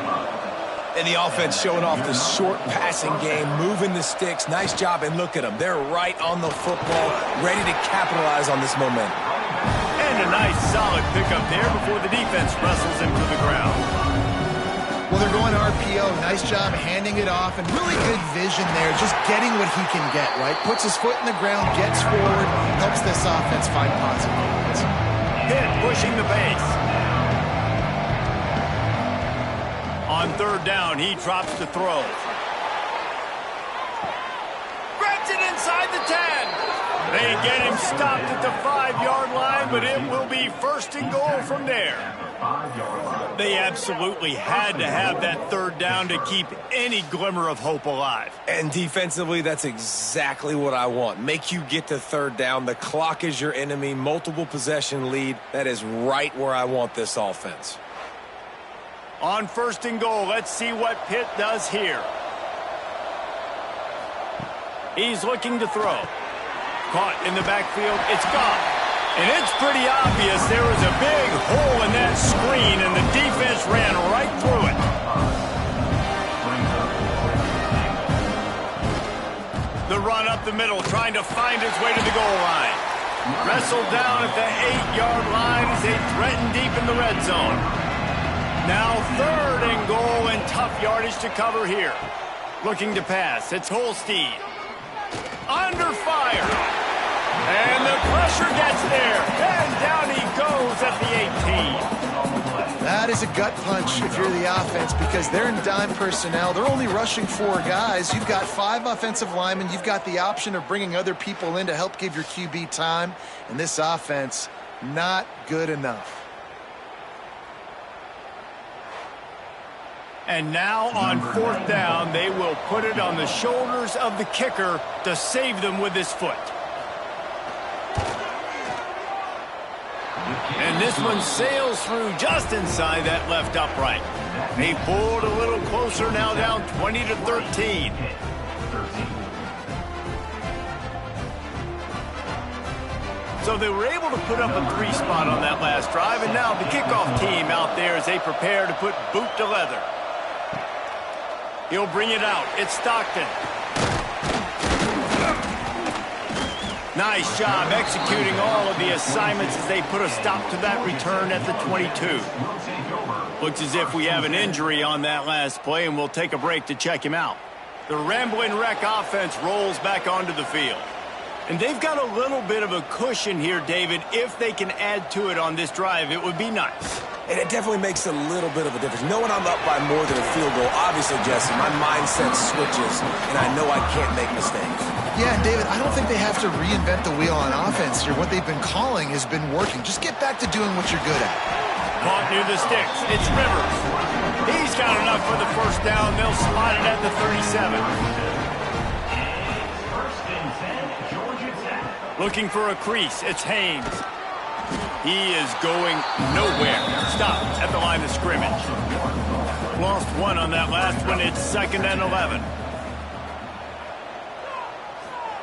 And the offense showing off the short passing game, moving the sticks. Nice job, and look at them. They're right on the football, ready to capitalize on this momentum. And a nice solid pickup there before the defense wrestles him to the ground. Well, they're going RPO. Nice job handing it off, and really good vision there, just getting what he can get, right? Puts his foot in the ground, gets forward, helps this offense find positive points. Pitt pushing the pace. On third down, he drops to throw. Grabs it inside the 10. They get him stopped at the 5-yard line, but it will be first and goal from there. They absolutely had to have that third down to keep any glimmer of hope alive. And defensively, that's exactly what I want. Make you get to third down. The clock is your enemy. Multiple possession lead. That is right where I want this offense. On first and goal, let's see what Pitt does here. He's looking to throw. Caught in the backfield. It's gone. And it's pretty obvious there was a big hole in that screen, and the defense ran right through it. The run up the middle, trying to find his way to the goal line. Wrestled down at the 8-yard line as they threaten deep in the red zone. Now third and goal, and tough yardage to cover here. Looking to pass, it's Holstein. Under fire. And the pressure gets there. And down he goes at the 18. That is a gut punch if you're the offense, because they're in dime personnel. They're only rushing 4 guys. You've got 5 offensive linemen. You've got the option of bringing other people in to help give your QB time. And this offense, not good enough. And now on fourth down, they will put it on the shoulders of the kicker to save them with his foot. And this one sails through just inside that left upright. They pulled a little closer, now down 20 to 13. So they were able to put up a 3 spot on that last drive, and now the kickoff team out there as they prepare to put boot to leather. He'll bring it out. It's Stockton. Nice job executing all of the assignments as they put a stop to that return at the 22. Looks as if we have an injury on that last play, and we'll take a break to check him out. The Ramblin' Wreck offense rolls back onto the field. And they've got a little bit of a cushion here, David. If they can add to it on this drive, it would be nice. And it definitely makes a little bit of a difference. Knowing I'm up by more than a field goal, obviously, Jesse, my mindset switches, and I know I can't make mistakes. Yeah, and David, I don't think they have to reinvent the wheel on offense here. What they've been calling has been working. Just get back to doing what you're good at. Caught near the sticks. It's Rivers. He's got enough for the first down. They'll spot it at the 37. Looking for a crease. It's Haynes. He is going nowhere. Stopped at the line of scrimmage. Lost 1 on that last one. It's 2nd and 11.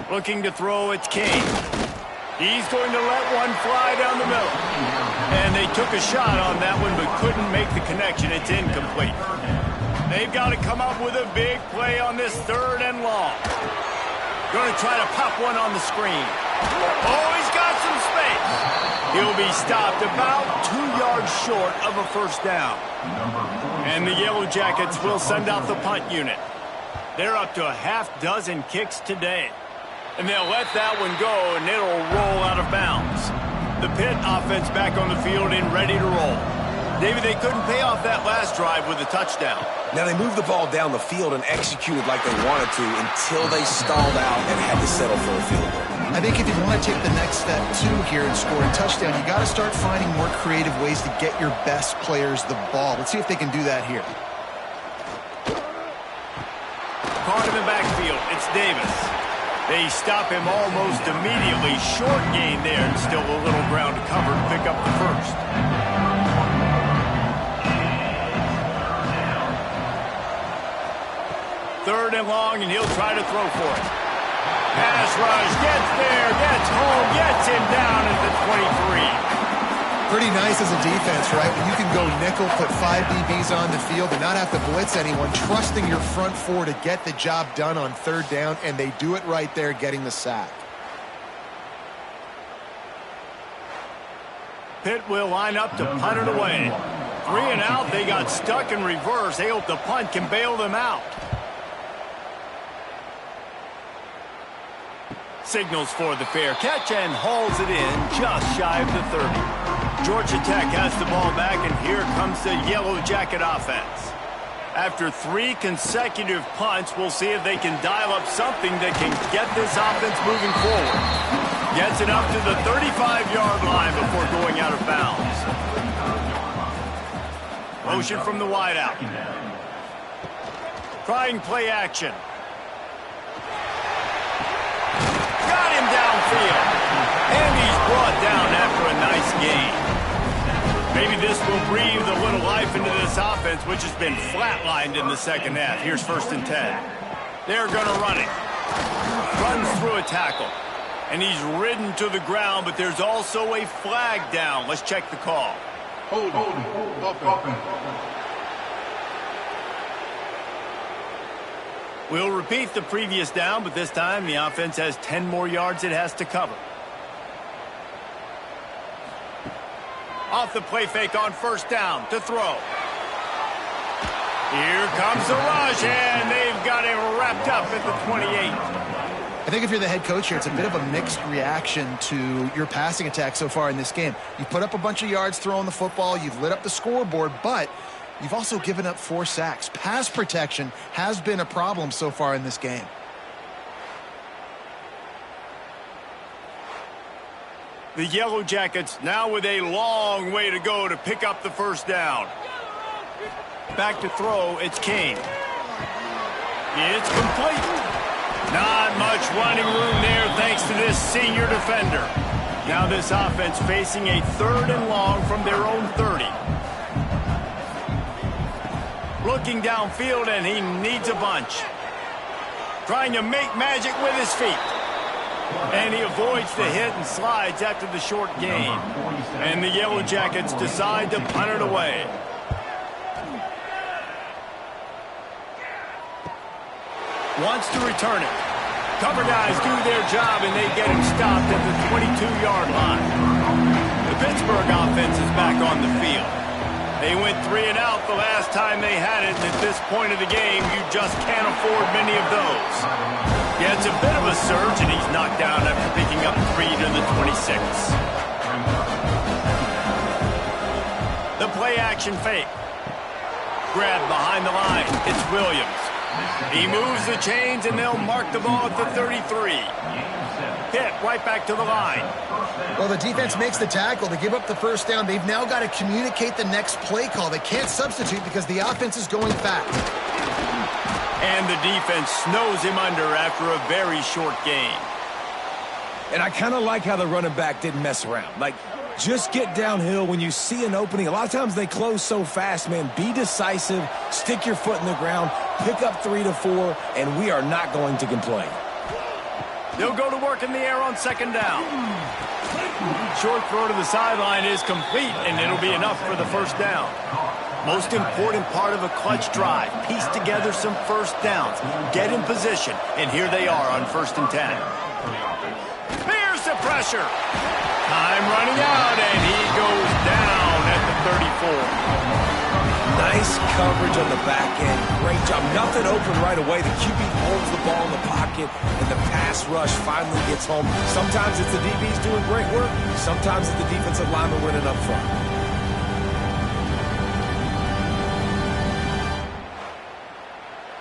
Looking to throw, it's King. He's going to let one fly down the middle. And they took a shot on that one but couldn't make the connection. It's incomplete. They've got to come up with a big play on this 3rd and long. Going to try to pop one on the screen. Oh, he's got some space. He'll be stopped about 2 yards short of a first down. And the Yellow Jackets will send out the punt unit. They're up to a half-dozen kicks today. And they'll let that one go, and it'll roll out of bounds. The Pitt offense back on the field and ready to roll. David, they couldn't pay off that last drive with a touchdown. Now, they moved the ball down the field and executed like they wanted to until they stalled out and had to settle for a field goal. I think if you want to take the next step, too, here and score a touchdown, you got to start finding more creative ways to get your best players the ball. Let's see if they can do that here. Caught in the backfield. It's Davis. They stop him almost immediately. Short gain there, and still a little ground to cover to pick up the first. 3rd and long, and he'll try to throw for it. Pass rush, gets there, gets home, gets him down at the 23. Pretty nice as a defense, right? When you can go nickel, put 5 DBs on the field and not have to blitz anyone, trusting your front 4 to get the job done on 3rd down, and they do it right there, getting the sack. Pitt will line up to punt it away. 3 and out, they got stuck in reverse. They hope the punt can bail them out. Signals for the fair catch and hauls it in just shy of the 30. Georgia Tech has the ball back, and here comes the Yellow Jacket offense. After 3 consecutive punts, we'll see if they can dial up something that can get this offense moving forward. Gets it up to the 35-yard line before going out of bounds. Motion from the wideout. Trying play action. Got him downfield. And he's brought down after a nice gain. Maybe this will breathe a little life into this offense, which has been flatlined in the second half. Here's 1st and 10. They're going to run it. Runs through a tackle. And he's ridden to the ground, but there's also a flag down. Let's check the call. Hold on. We'll repeat the previous down, but this time the offense has 10 more yards it has to cover. Off the play fake on 1st down to throw. Here comes the rush, and they've got him wrapped up at the 28. I think if you're the head coach here, it's a bit of a mixed reaction to your passing attack so far in this game. You put up a bunch of yards throwing the football, you've lit up the scoreboard, but you've also given up 4 sacks. Pass protection has been a problem so far in this game. The Yellow Jackets now with a long way to go to pick up the 1st down. Back to throw, it's Kane. It's complete. Not much running room there thanks to this senior defender. Now this offense facing a 3rd and long from their own 30. Looking downfield, and he needs a bunch. Trying to make magic with his feet. And he avoids the hit and slides after the short gain. And the Yellow Jackets decide to punt it away. Wants to return it. Cover guys do their job, and they get him stopped at the 22-yard line. The Pittsburgh offense is back on the field. They went 3 and out the last time they had it, and at this point of the game, you just can't afford many of those. Yeah, it's a bit of a surge, and he's knocked down after picking up 3 to the 26. The play-action fake. Grab behind the line. It's Williams. He moves the chains, and they'll mark the ball at the 33. Pitt right back to the line. Well, the defense makes the tackle to give up the 1st down. They've now got to communicate the next play call. They can't substitute because the offense is going fast. And the defense snows him under after a very short gain. And I kind of like how the running back didn't mess around. Like, just get downhill when you see an opening. A lot of times they close so fast, man. Be decisive, stick your foot in the ground, pick up 3 to 4, and we are not going to complain. They'll go to work in the air on 2nd down. Short throw to the sideline is complete, and it'll be enough for the 1st down. Most important part of a clutch drive. Piece together some first downs. Get in position. And here they are on 1st and 10. Here's the pressure. Time running out, and he goes down at the 34. Nice coverage on the back end. Great job. Nothing open right away. The QB holds the ball in the pocket, and the pass rush finally gets home. Sometimes it's the DBs doing great work. Sometimes it's the defensive lineman winning up front.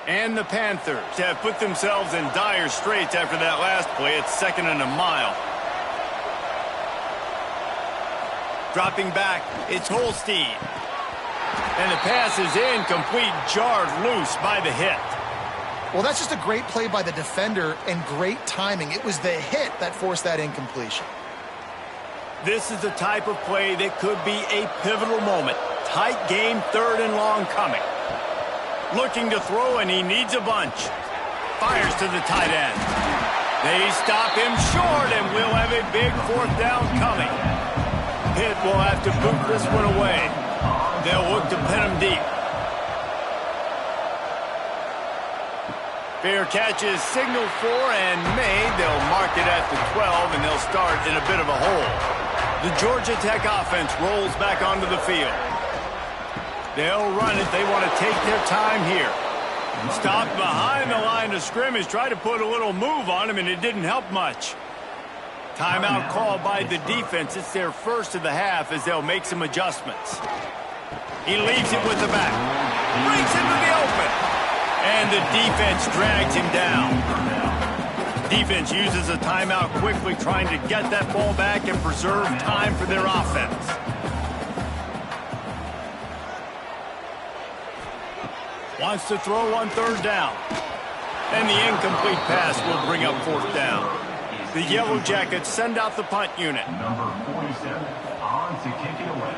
And the Panthers have put themselves in dire straits after that last play. It's 2nd and a mile. Dropping back, it's Holstein. And the pass is incomplete, jarred loose by the hit. Well, that's just a great play by the defender and great timing. It was the hit that forced that incompletion. This is the type of play that could be a pivotal moment. Tight game, 3rd and long coming. Looking to throw, and he needs a bunch. Fires to the tight end. They stop him short, and we'll have a big 4th down coming. Pitt will have to boot this one away. They'll look to pin him deep. Fair catch is signaled for and made. They'll mark it at the 12, and they'll start in a bit of a hole. The Georgia Tech offense rolls back onto the field. They'll run it. They want to take their time here. Stopped behind the line of scrimmage. Tried to put a little move on him, and it didn't help much. Timeout called by the defense. It's their first of the half as they'll make some adjustments. He leaves it with the back. Breaks into the open. And the defense drags him down. Defense uses a timeout quickly, trying to get that ball back and preserve time for their offense. Wants to throw on 3rd down. And the incomplete pass will bring up 4th down. The Yellow Jackets send out the punt unit. Number 47 on to kick it away.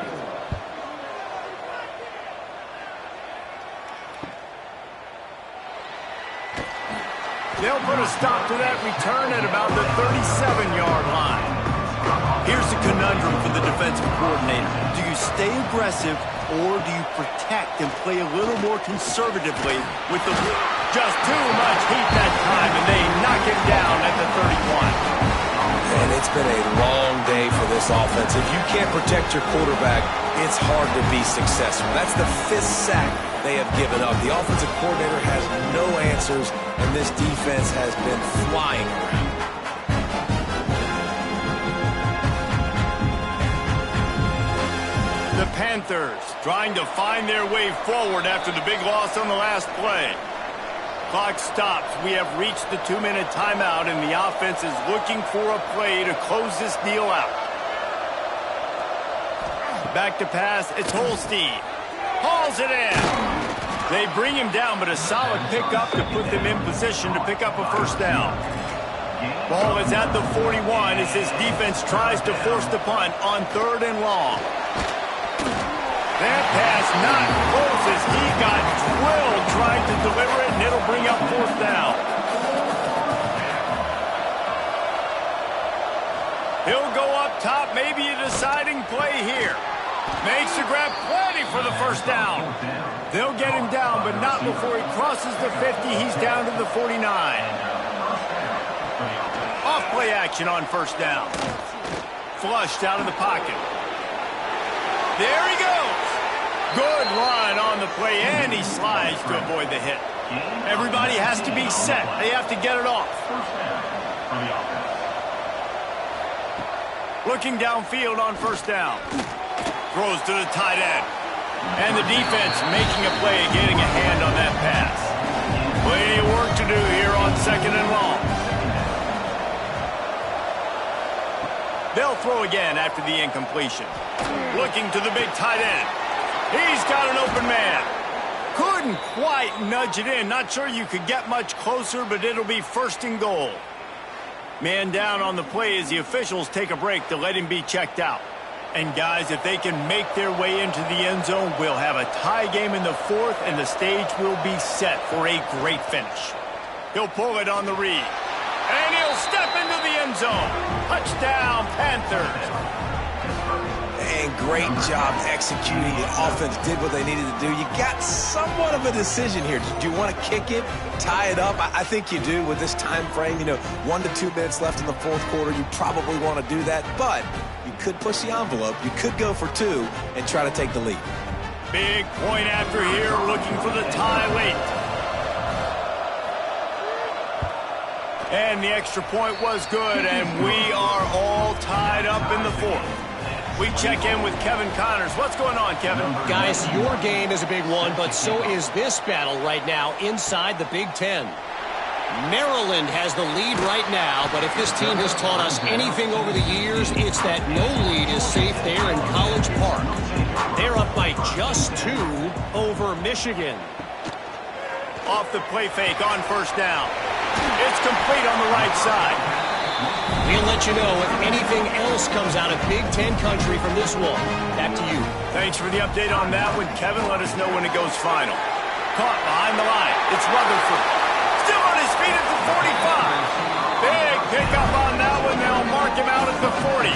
They'll put a stop to that return at about the 37-yard line. Here's the conundrum for the defensive coordinator. Do you stay aggressive or do you protect and play a little more conservatively with the... Just too much heat that time, and they knock him down at the 31. And it's been a long day for this offense. If you can't protect your quarterback, it's hard to be successful. That's the 5th sack they have given up. The offensive coordinator has no answers, and this defense has been flying around. The Panthers trying to find their way forward after the big loss on the last play. Clock stops. We have reached the 2-minute timeout, and the offense is looking for a play to close this deal out. Back to pass. It's Holstein. Hauls it in. They bring him down, but a solid pickup to put them in position to pick up a 1st down. Ball is at the 41 as his defense tries to force the punt on 3rd and long. That pass not close as he got drilled trying to deliver it, and it'll bring up 4th down. He'll go up top, maybe a deciding play here. Makes the grab, plenty for the 1st down. They'll get him down, but not before he crosses the 50. He's down to the 49. Off play action on 1st down. Flushed out of the pocket. There he goes. Good run on the play, and he slides to avoid the hit. Everybody has to be set. They have to get it off. Looking downfield on 1st down. Throws to the tight end. And the defense making a play, getting a hand on that pass. Plenty of work to do here on 2nd and long. They'll throw again after the incompletion. Looking to the big tight end. He's got an open man. Couldn't quite nudge it in. Not sure you could get much closer, but it'll be 1st and goal. Man down on the play as the officials take a break to let him be checked out. And guys, if they can make their way into the end zone, we'll have a tie game in the 4th, and the stage will be set for a great finish. He'll pull it on the read. And he'll step into the end zone. Touchdown, Panthers. And playing, great job executing. The offense did what they needed to do. You got somewhat of a decision here. Do you want to kick it, tie it up? I think you do with this time frame. 1 to 2 minutes left in the fourth quarter. You probably want to do that, but you could push the envelope. You could go for 2 and try to take the lead. Big point after here, looking for the tie late. And the extra point was good, and we are all tied up in the fourth. We check in with Kevin Connors. What's going on, Kevin? Guys, your game is a big one, but so is this battle right now inside the Big Ten. Maryland has the lead right now, but if this team has taught us anything over the years, it's that no lead is safe there in College Park. They're up by just 2 over Michigan. Off the play fake on first down. It's complete on the right side. We'll let you know if anything else comes out of Big Ten country from this one. Back to you. Thanks for the update on that one, Kevin. Let us know when it goes final. Caught behind the line. It's Rutherford. Still on his feet at the 45. Big pickup on that one. They'll mark him out at the 40.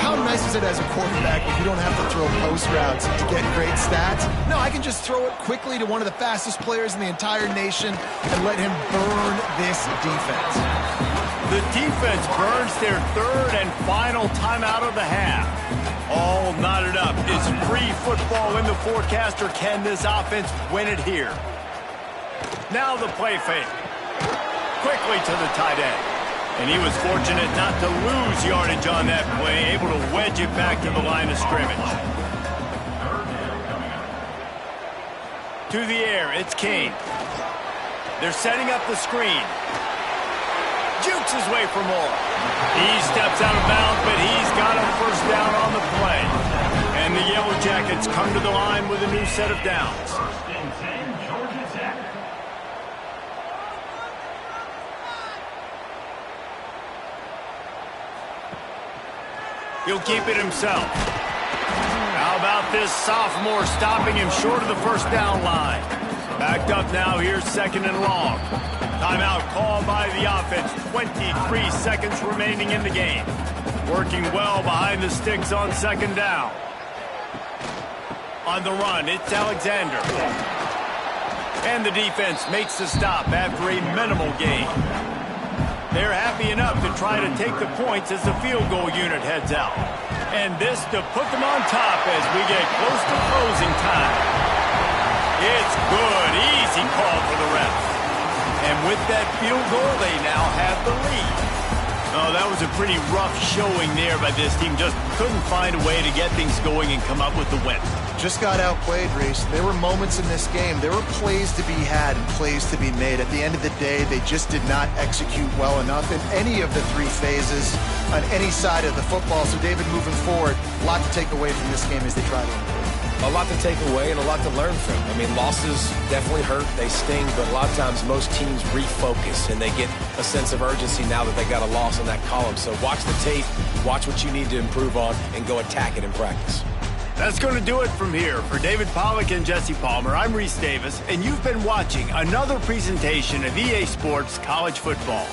How nice is it as a quarterback if you don't have to throw post routes to get great stats? No, I can just throw it quickly to one of the fastest players in the entire nation and let him burn this defense. The defense burns their third and final timeout of the half. All knotted up. Is free football in the forecast, or can this offense win it here? Now the play fake. Quickly to the tight end. And he was fortunate not to lose yardage on that play, able to wedge it back to the line of scrimmage. To the air, it's Kane. They're setting up the screen. Jukes his way for more. He steps out of bounds, but he's got a first down on the play. And the Yellow Jackets come to the line with a new set of downs. He'll keep it himself. How about this sophomore stopping him short of the first down line? Backed up now, here's 2nd and long. Timeout called by the offense. 23 seconds remaining in the game. Working well behind the sticks on 2nd down. On the run, it's Alexander. And the defense makes the stop after a minimal gain. They're happy enough to try to take the points as the field goal unit heads out. And this to put them on top as we get close to closing time. It's good. Easy call for the refs. And with that field goal, they now have the lead. Oh, that was a pretty rough showing there by this team. Just couldn't find a way to get things going and come up with the win. Just got outplayed, Reese. There were moments in this game. There were plays to be had and plays to be made. At the end of the day, they just did not execute well enough in any of the 3 phases on any side of the football. So, David, moving forward, a lot to take away from this game as they try to improve. A lot to take away and a lot to learn from. I mean, losses definitely hurt. They sting, but a lot of times most teams refocus and they get a sense of urgency now that they got a loss in that column. So watch the tape, watch what you need to improve on, and go attack it in practice. That's going to do it from here. For David Pollack and Jesse Palmer, I'm Reese Davis, and you've been watching another presentation of EA Sports College Football.